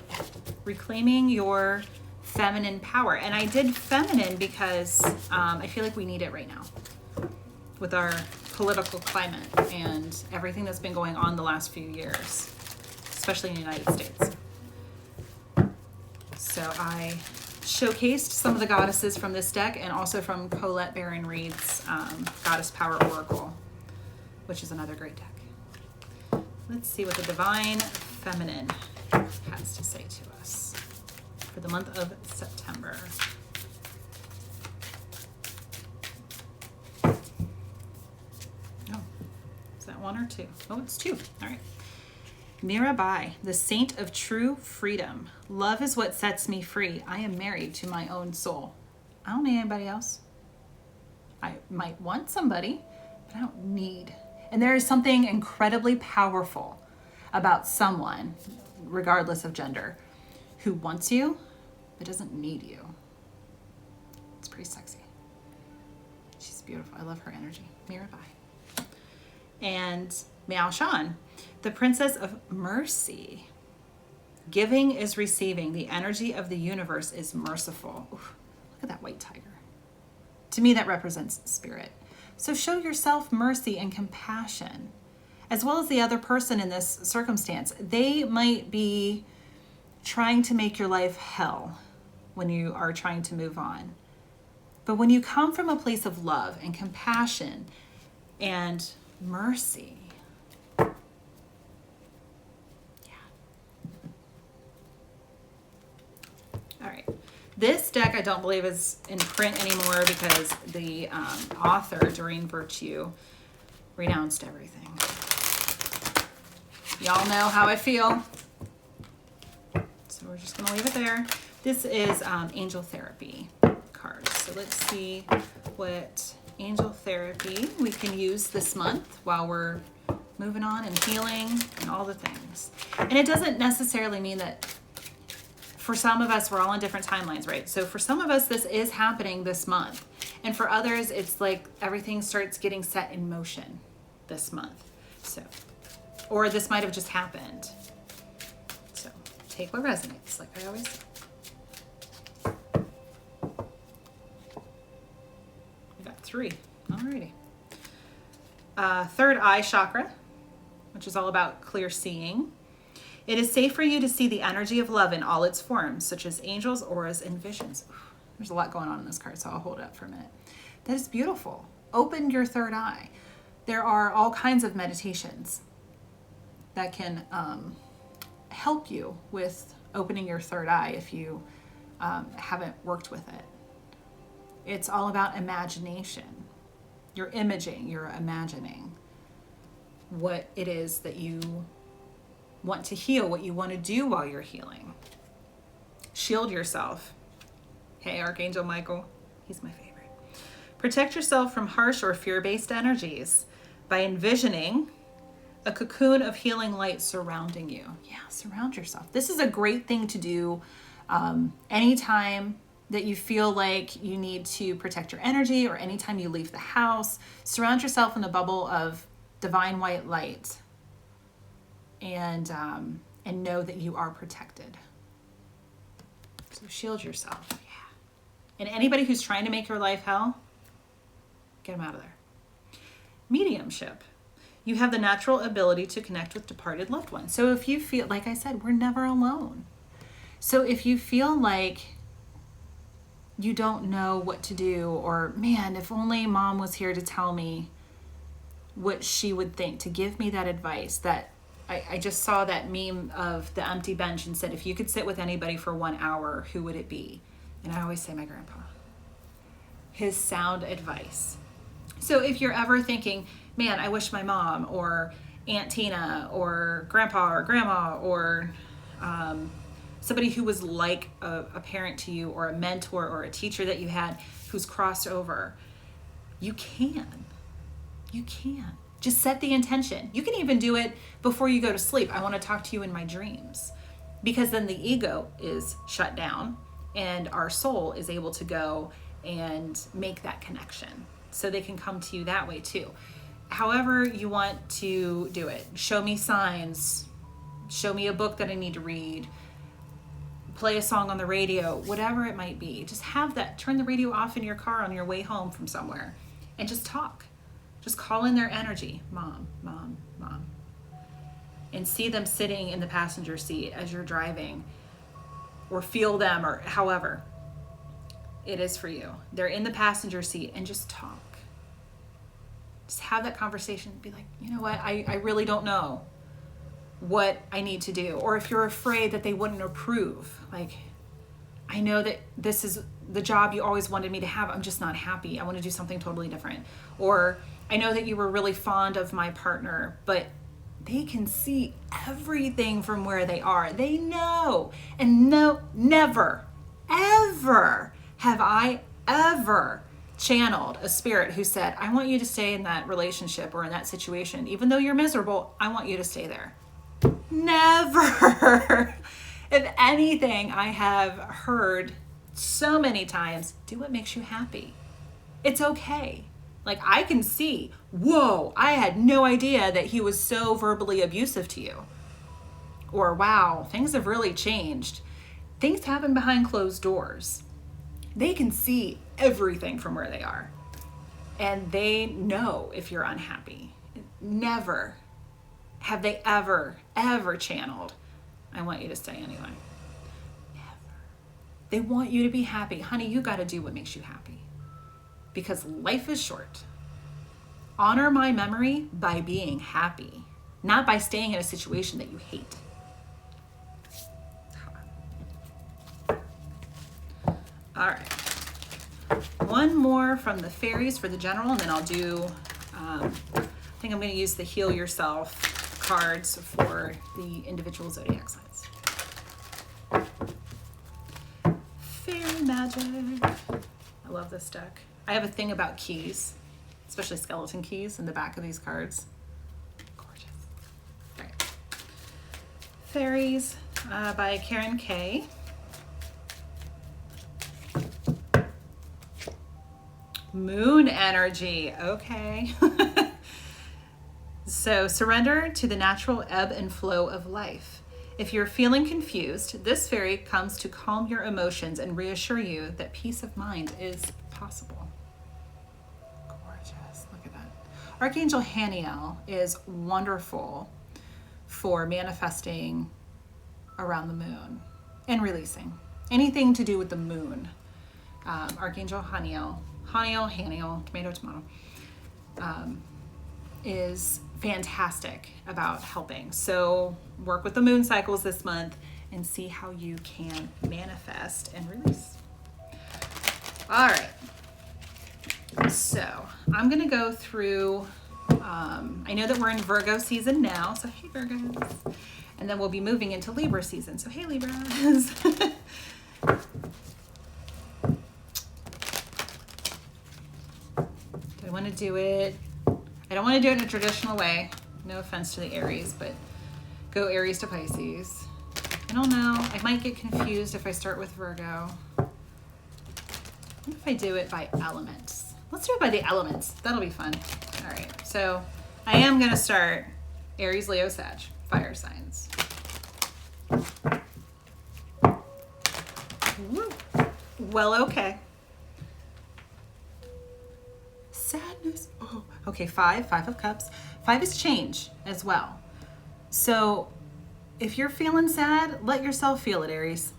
Reclaiming your feminine power. And I did feminine because I feel like we need it right now with our political climate and everything that's been going on the last few years, especially in the United States. So I showcased some of the goddesses from this deck and also from Colette Baron Reed's Goddess Power Oracle, which is another great deck. Let's see what the Divine Feminine has to say to us for the month of September. Oh, is that one or two? Oh, it's two. All right. Mirabai, the saint of true freedom. Love is what sets me free. I am married to my own soul. I don't need anybody else. I might want somebody, but I don't need. And there is something incredibly powerful about someone, regardless of gender, who wants you, but doesn't need you. It's pretty sexy. She's beautiful. I love her energy. Mirabai. And Meiklejohn-Free, the Princess of Mercy. Giving is receiving. The energy of the universe is merciful. Oof, look at that white tiger. To me, that represents spirit. So show yourself mercy and compassion, as well as the other person in this circumstance. They might be trying to make your life hell when you are trying to move on. But when you come from a place of love and compassion and mercy, all right. This deck I don't believe is in print anymore because the author, Doreen Virtue, renounced everything. Y'all know how I feel. So we're just going to leave it there. This is Angel Therapy cards. So let's see what Angel Therapy we can use this month while we're moving on and healing and all the things. And it doesn't necessarily mean that for some of us, we're all on different timelines, right? So for some of us, this is happening this month. And for others, it's like everything starts getting set in motion this month. So, or this might have just happened. So take what resonates, like I always say. We got 3, alrighty. Third eye chakra, which is all about clear seeing. It is safe for you to see the energy of love in all its forms, such as angels, auras, and visions. There's a lot going on in this card, so I'll hold it up for a minute. That is beautiful. Open your third eye. There are all kinds of meditations that can help you with opening your third eye if you haven't worked with it. It's all about imagination. You're imaging, you're imagining what it is that you want to heal, what you want to do while you're healing. Shield yourself. Hey, Archangel Michael, he's my favorite. Protect yourself from harsh or fear-based energies by envisioning a cocoon of healing light surrounding you. Yeah, surround yourself. This is a great thing to do anytime that you feel like you need to protect your energy, or anytime you leave the house. Surround yourself in a bubble of divine white light. And know that you are protected. So shield yourself. Yeah. And anybody who's trying to make your life hell, get them out of there. Mediumship. You have the natural ability to connect with departed loved ones. So if you feel, like I said, we're never alone. So if you feel like you don't know what to do, or man, if only mom was here to tell me what she would think, to give me that advice. That I just saw that meme of the empty bench and said, if you could sit with anybody for 1 hour, who would it be? And I always say my grandpa. His sound advice. So if you're ever thinking, man, I wish my mom or Aunt Tina or grandpa or grandma or somebody who was like a parent to you, or a mentor or a teacher that you had who's crossed over, you can. Just set the intention. You can even do it before you go to sleep. I want to talk to you in my dreams, because then the ego is shut down and our soul is able to go and make that connection. So they can come to you that way too. However you want to do it. Show me signs. Show me a book that I need to read. Play a song on the radio, whatever it might be. Just have that. Turn the radio off in your car on your way home from somewhere and just talk. Just call in their energy. Mom, mom, mom. And see them sitting in the passenger seat as you're driving, or feel them, or however it is for you. They're in the passenger seat, and just talk. Just have that conversation. Be like, you know what? I really don't know what I need to do. Or if you're afraid that they wouldn't approve, like, I know that this is the job you always wanted me to have. I'm just not happy. I want to do something totally different. Or I know that you were really fond of my partner, but they can see everything from where they are. They know. And no, never, ever have I ever channeled a spirit who said, I want you to stay in that relationship or in that situation. Even though you're miserable, I want you to stay there. Never. If anything, I have heard so many times, do what makes you happy. It's okay. Like, I can see, whoa, I had no idea that he was so verbally abusive to you. Or, wow, things have really changed. Things happen behind closed doors. They can see everything from where they are. And they know if you're unhappy. Never have they ever channeled, I want you to stay anyway. Never. They want you to be happy. Honey, you got to do what makes you happy. Because life is short. Honor my memory by being happy, not by staying in a situation that you hate. All right. One more from the fairies for the general, and then I'll do, I think I'm going to use the Heal Yourself cards for the individual zodiac signs. Fairy magic. I love this deck. I have a thing about keys, especially skeleton keys in the back of these cards. Gorgeous. All right. Fairies by Karen Kay. Moon energy. Okay. So surrender to the natural ebb and flow of life. If you're feeling confused, this fairy comes to calm your emotions and reassure you that peace of mind is possible. Gorgeous. Look at that. Archangel Haniel is wonderful for manifesting around the moon and releasing. Anything to do with the moon. Archangel Haniel, tomato, is fantastic about helping. So work with the moon cycles this month and see how you can manifest and release. All right. So I'm going to go through, I know that we're in Virgo season now. So hey, Virgos. And then we'll be moving into Libra season. So hey, Libras. Do I want to do it? I don't want to do it in a traditional way. No offense to the Aries, but go Aries to Pisces. I don't know. I might get confused if I start with Virgo. What if I do it by elements? Let's do it by the elements. That'll be fun. All right. So I am going to start Aries, Leo, Sag, fire signs. Woo. Well, okay. sadness. Oh, okay, five of cups. 5 is change as well. So if you're feeling sad, let yourself feel it, Aries.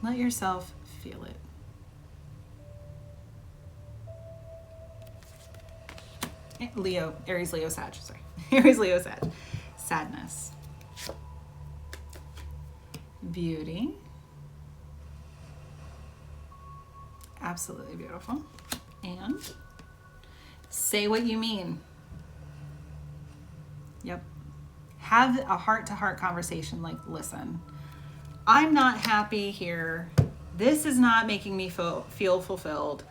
Let yourself feel it. Leo, Aries, Leo, Sag, sorry. Aries, Leo, Sag. Sadness. Beauty. Absolutely beautiful. And say what you mean. Yep. Have a heart-to-heart conversation like, listen, I'm not happy here. This is not making me feel fulfilled.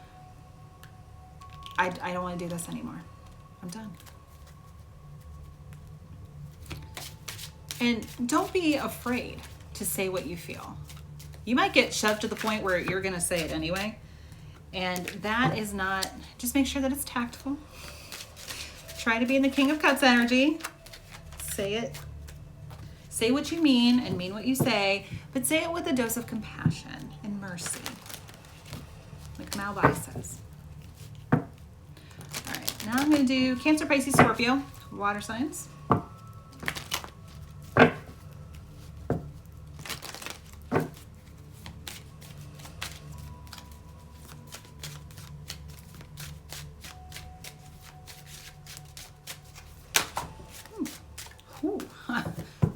I don't want to do this anymore. I'm done. And don't be afraid to say what you feel. You might get shoved to the point where you're going to say it anyway. And that is not, just make sure that it's tactful. Try to be in the King of Cups energy. Say it. Say what you mean and mean what you say, but say it with a dose of compassion and mercy. Like Malvi says. All right, now I'm going to do Cancer, Pisces, Scorpio, water signs.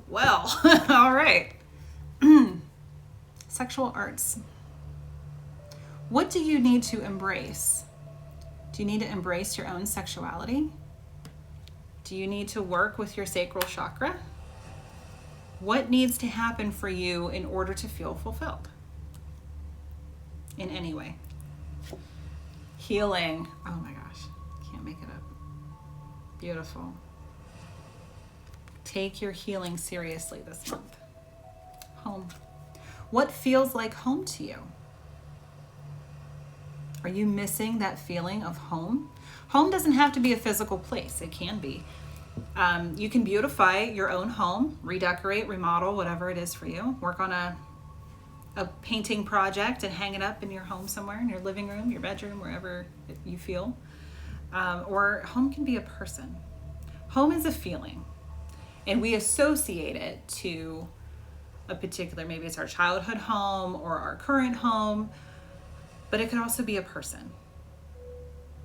Well, all right. Sexual arts. What do you need to embrace? Do you need to embrace your own sexuality? Do you need to work with your sacral chakra? What needs to happen for you in order to feel fulfilled? In any way. Healing. Oh my gosh. Can't make it up. Beautiful. Take your healing seriously this month. Home. What feels like home to you? Are you missing that feeling of home? Home doesn't have to be a physical place. It can be. You can beautify your own home, redecorate, remodel, whatever it is for you. Work on a painting project and hang it up in your home somewhere, in your living room, your bedroom, wherever you feel. Or home can be a person. Home is a feeling. And we associate it to a particular, maybe it's our childhood home or our current home, but it could also be a person.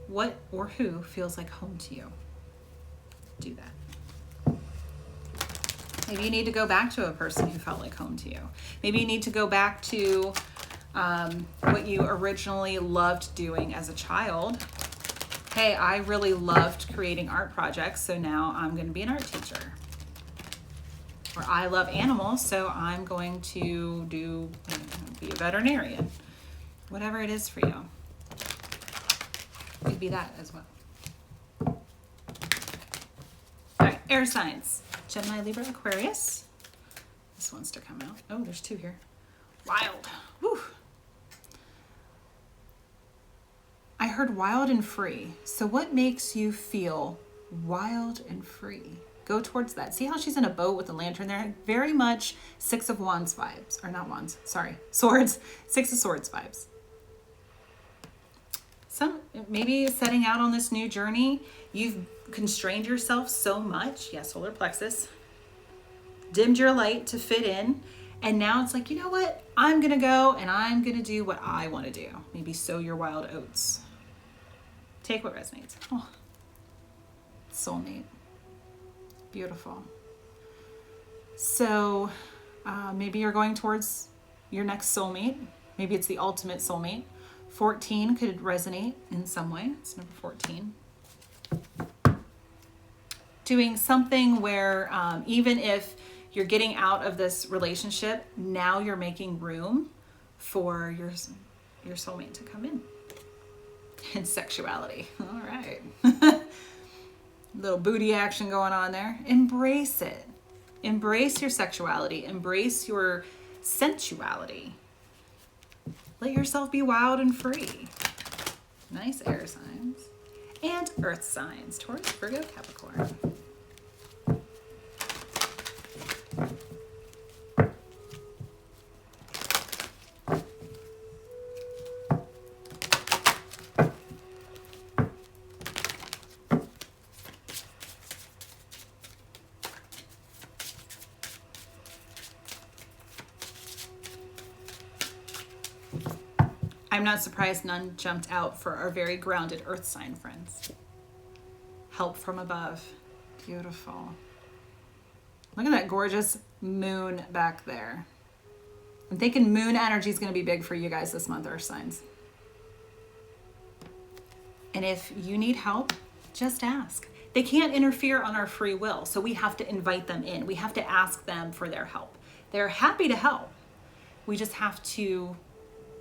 What or who feels like home to you? Do that. Maybe you need to go back to a person who felt like home to you. Maybe you need to go back to what you originally loved doing as a child. Hey, I really loved creating art projects, so now I'm going to be an art teacher. Or I love animals, so I'm going to be a veterinarian. Whatever it is for you. Could be that as well. All right, air signs. Gemini, Libra, Aquarius. This wants to come out. Oh, there's 2 here. Wild. Whew. I heard wild and free. So what makes you feel wild and free? Go towards that. See how she's in a boat with a lantern there? Very much 6 of Wands vibes. Or not Wands, sorry. Swords. 6 of Swords vibes. Maybe setting out on this new journey, you've constrained yourself so much. Yeah, solar plexus. Dimmed your light to fit in. And now it's like, you know what? I'm going to go and I'm going to do what I want to do. Maybe sow your wild oats. Take what resonates. Oh, soulmate. Beautiful. So maybe you're going towards your next soulmate. Maybe it's the ultimate soulmate. 14 could resonate in some way. It's number 14. Doing something where even if you're getting out of this relationship, now you're making room for your soulmate to come in. And sexuality. All right. Little booty action going on there. Embrace it. Embrace your sexuality. Embrace your sensuality. Let yourself be wild and free. Nice air signs. And earth signs. Taurus, Virgo, Capricorn. I'm not surprised none jumped out for our very grounded earth sign friends. Help from above. Beautiful. Look at that gorgeous moon back there. I'm thinking moon energy is going to be big for you guys this month, earth signs. And if you need help, just ask. They can't interfere on our free will, so we have to invite them in. We have to ask them for their help. They're happy to help. We just have to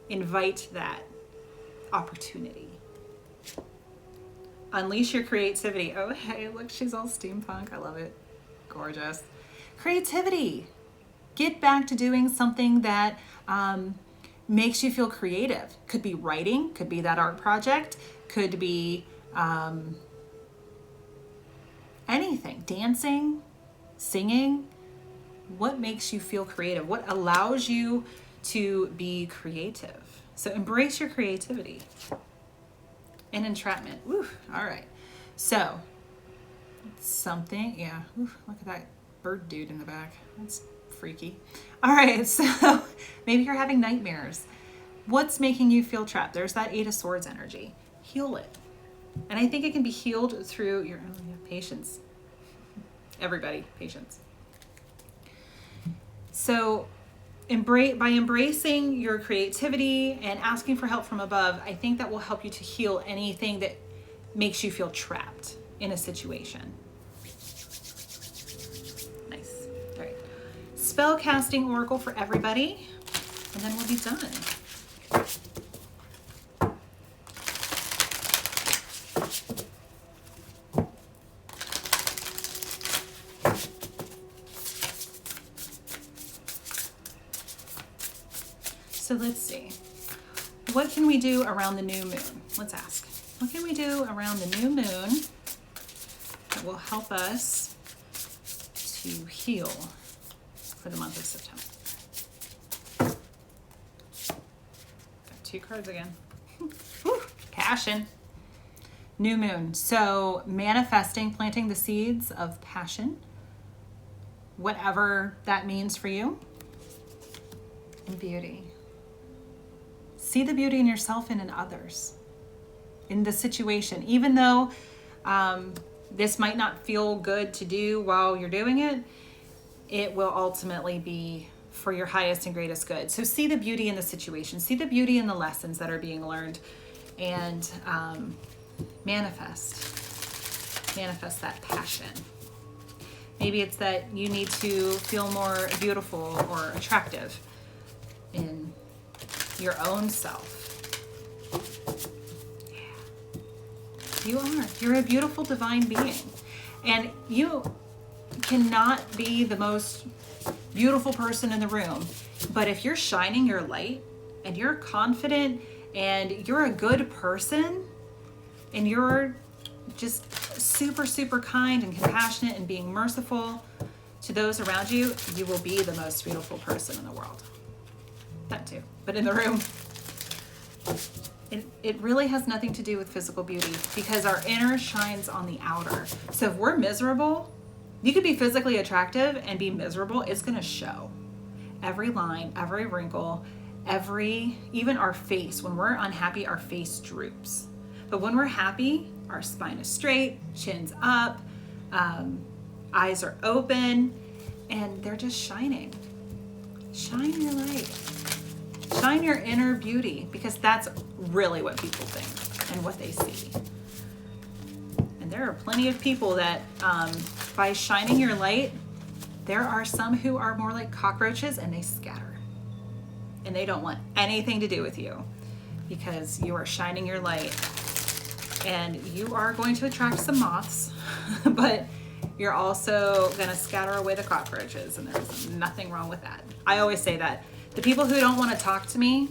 invite that opportunity. Unleash your creativity. Oh, hey, look, she's all steampunk. I love it. Gorgeous. Creativity. Get back to doing something that makes you feel creative. Could be writing, could be that art project, could be anything. Dancing, singing. What makes you feel creative? What allows you to be creative? So embrace your creativity. And entrapment. Woo, all right. So something, yeah. Ooh, look at that bird dude in the back. That's freaky. All right, so maybe you're having nightmares. What's making you feel trapped? There's that 8 of Swords energy. Heal it. And I think it can be healed through your patience. Everybody, patience. So by embracing your creativity and asking for help from above, I think that will help you to heal anything that makes you feel trapped in a situation. Nice. All right. Spellcasting oracle for everybody, and then we'll be done. So let's see. What can we do around the new moon? Let's ask. What can we do around the new moon that will help us to heal for the month of September? Got 2 cards again. Woo, passion. New moon. So manifesting, planting the seeds of passion, whatever that means for you, and beauty. See the beauty in yourself and in others, in the situation. Even though this might not feel good to do while you're doing it, it will ultimately be for your highest and greatest good. So see the beauty in the situation. See the beauty in the lessons that are being learned, and manifest that passion. Maybe it's that you need to feel more beautiful or attractive in your own self. Yeah. You're a beautiful divine being. And you cannot be the most beautiful person in the room, but if you're shining your light and you're confident and you're a good person and you're just super, super kind and compassionate and being merciful to those around you, you will be the most beautiful person in the world. That too, but in the room. It really has nothing to do with physical beauty, because our inner shines on the outer. So if we're miserable, you could be physically attractive and be miserable. It's going to show. Every line, every wrinkle, even our face. When we're unhappy, our face droops. But when we're happy, our spine is straight, chin's up, eyes are open, and they're just shining. Shine your light. Shine your inner beauty, because that's really what people think and what they see. And there are plenty of people that, by shining your light, there are some who are more like cockroaches and they scatter. And they don't want anything to do with you because you are shining your light. And you are going to attract some moths, but you're also going to scatter away the cockroaches, and there's nothing wrong with that. I always say that. The people who don't want to talk to me,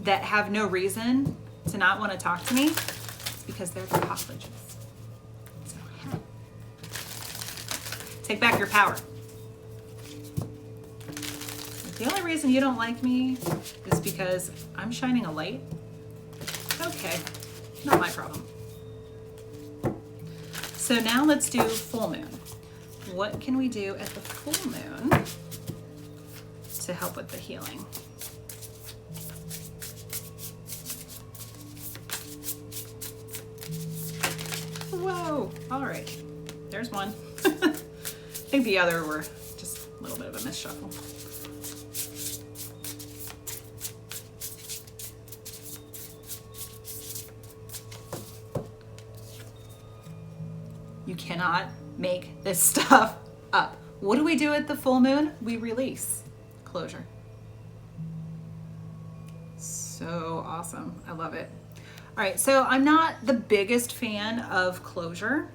that have no reason to not want to talk to me, it's because they're the cockroaches. So, yeah. Take back your power. If the only reason you don't like me is because I'm shining a light, okay, not my problem. So now let's do full moon. What can we do at the full moon to help with the healing? Oh, all right. There's one. I think the other were just a little bit of a misshuffle. You cannot make this stuff up. What do we do at the full moon? We release. Closure. So awesome. I love it. All right, so I'm not the biggest fan of closure.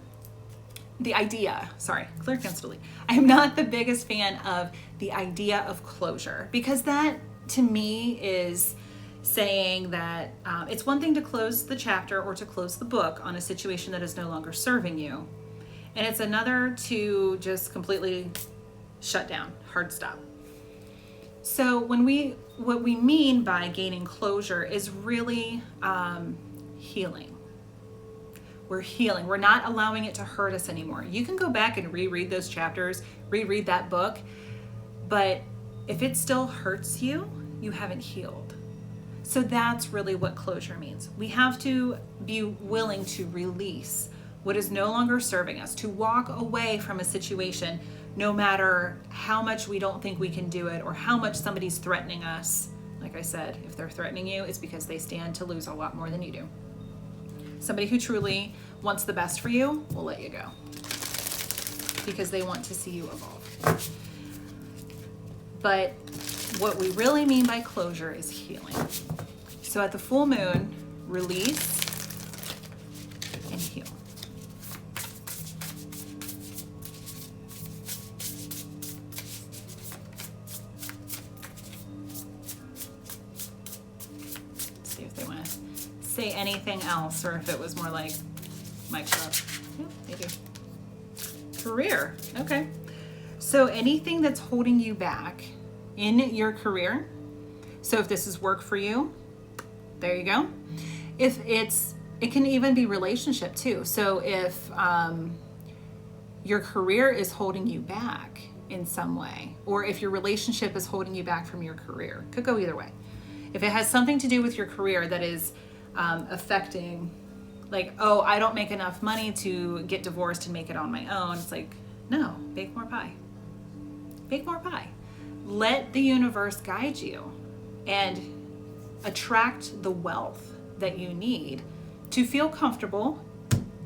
The idea, sorry, clear, cancel, delete. I'm not the biggest fan of the idea of closure, because that to me is saying that it's one thing to close the chapter or to close the book on a situation that is no longer serving you. And it's another to just completely shut down, hard stop. So what we mean by gaining closure is really healing. We're healing. We're not allowing it to hurt us anymore. You can go back and reread those chapters, reread that book, but if it still hurts you, you haven't healed. So that's really what closure means. We have to be willing to release what is no longer serving us, to walk away from a situation, no matter how much we don't think we can do it or how much somebody's threatening us. Like I said, if they're threatening you, it's because they stand to lose a lot more than you do. Somebody who truly wants the best for you will let you go because they want to see you evolve. But what we really mean by closure is healing. So at the full moon, release and heal. See if they want to say anything else, or if it was more like mic drop. Yeah, they do. Career. Okay. So anything that's holding you back in your career. So if this is work for you, there you go. If it can even be relationship too. So if your career is holding you back in some way, or if your relationship is holding you back from your career, could go either way. If it has something to do with your career that is affecting, like, oh, I don't make enough money to get divorced and make it on my own. It's like, no, bake more pie. Bake more pie. Let the universe guide you and attract the wealth that you need to feel comfortable,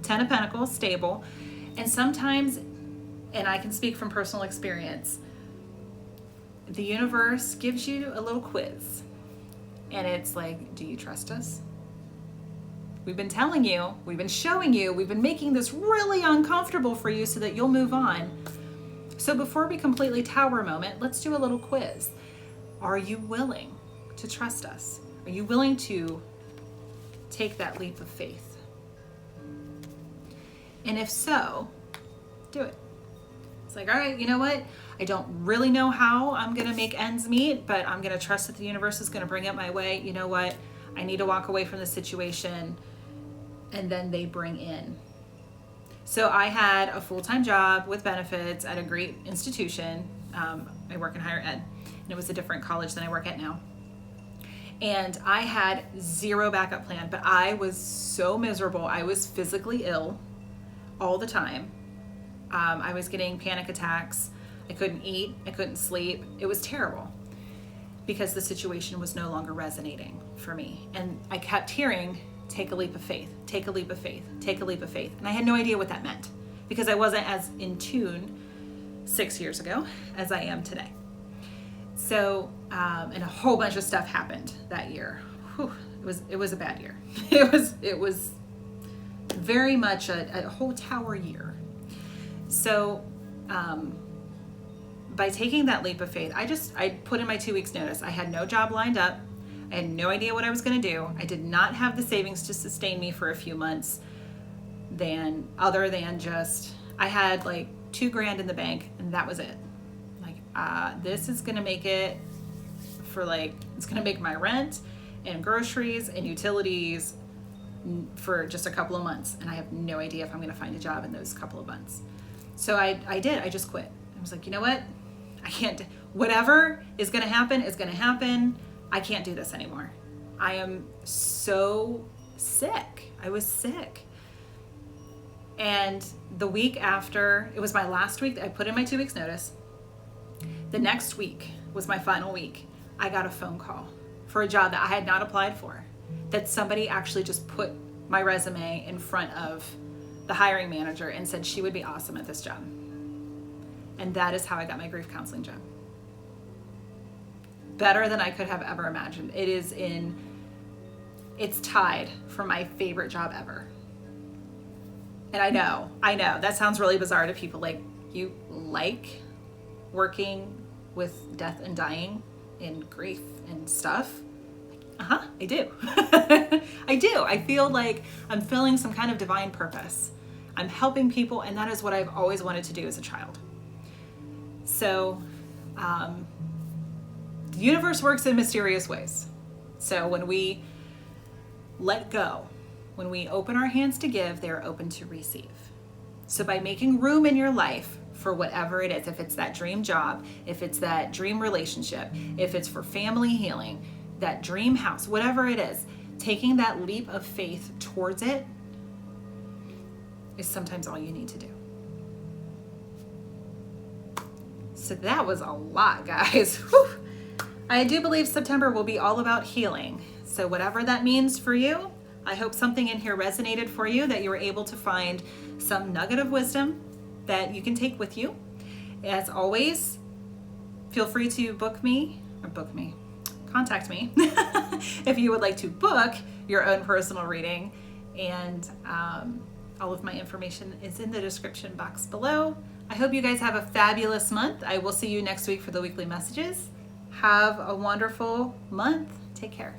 10 of Pentacles, stable. And sometimes, and I can speak from personal experience, the universe gives you a little quiz. And it's like, do you trust us? We've been telling you, we've been showing you, we've been making this really uncomfortable for you so that you'll move on. So before we completely tower moment, let's do a little quiz. Are you willing to trust us? Are you willing to take that leap of faith? And if so, do it. It's like, all right, you know what? I don't really know how I'm going to make ends meet, but I'm going to trust that the universe is going to bring it my way. You know what? I need to walk away from the situation. And then they bring in. So I had a full-time job with benefits at a great institution. I work in higher ed, and it was a different college than I work at now. And I had zero backup plan, but I was so miserable. I was physically ill all the time. I was getting panic attacks. I couldn't eat. I couldn't sleep. It was terrible because the situation was no longer resonating for me. And I kept hearing, take a leap of faith, take a leap of faith, take a leap of faith. And I had no idea what that meant because I wasn't as in tune 6 years ago as I am today. So, and a whole bunch of stuff happened that year. Whew, it was a bad year. It was very much a whole tower year. So, by taking that leap of faith, I put in my 2 weeks notice. I had no job lined up. I had no idea what I was going to do. I did not have the savings to sustain me for a few months other than just, I had like $2,000 in the bank and that was it. Like, this is going to make it for it's going to make my rent and groceries and utilities for just a couple of months. And I have no idea if I'm going to find a job in those couple of months. So I did. I just quit. I was like, you know what? I can't, whatever is going to happen is going to happen. I can't do this anymore. I am so sick. I was sick. And the week after, it was my last week, I put in my 2 weeks notice. The next week was my final week. I got a phone call for a job that I had not applied for, that somebody actually just put my resume in front of the hiring manager and said she would be awesome at this job. And that is how I got my grief counseling job. Better than I could have ever imagined. It's tied for my favorite job ever. And I know, that sounds really bizarre to people. Like, you like working with death and dying and grief and stuff? I do. I do. I feel like I'm filling some kind of divine purpose. I'm helping people, and that is what I've always wanted to do as a child. So, the universe works in mysterious ways. So when we let go, when we open our hands to give, they are open to receive. So by making room in your life for whatever it is, if it's that dream job, if it's that dream relationship, if it's for family healing, that dream house, whatever it is, taking that leap of faith towards it is sometimes all you need to do. So that was a lot, guys. Whew. I do believe September will be all about healing. So whatever that means for you, I hope something in here resonated for you, that you were able to find some nugget of wisdom that you can take with you. As always, feel free to contact me if you would like to book your own personal reading. And all of my information is in the description box below. I hope you guys have a fabulous month. I will see you next week for the weekly messages. Have a wonderful month. Take care.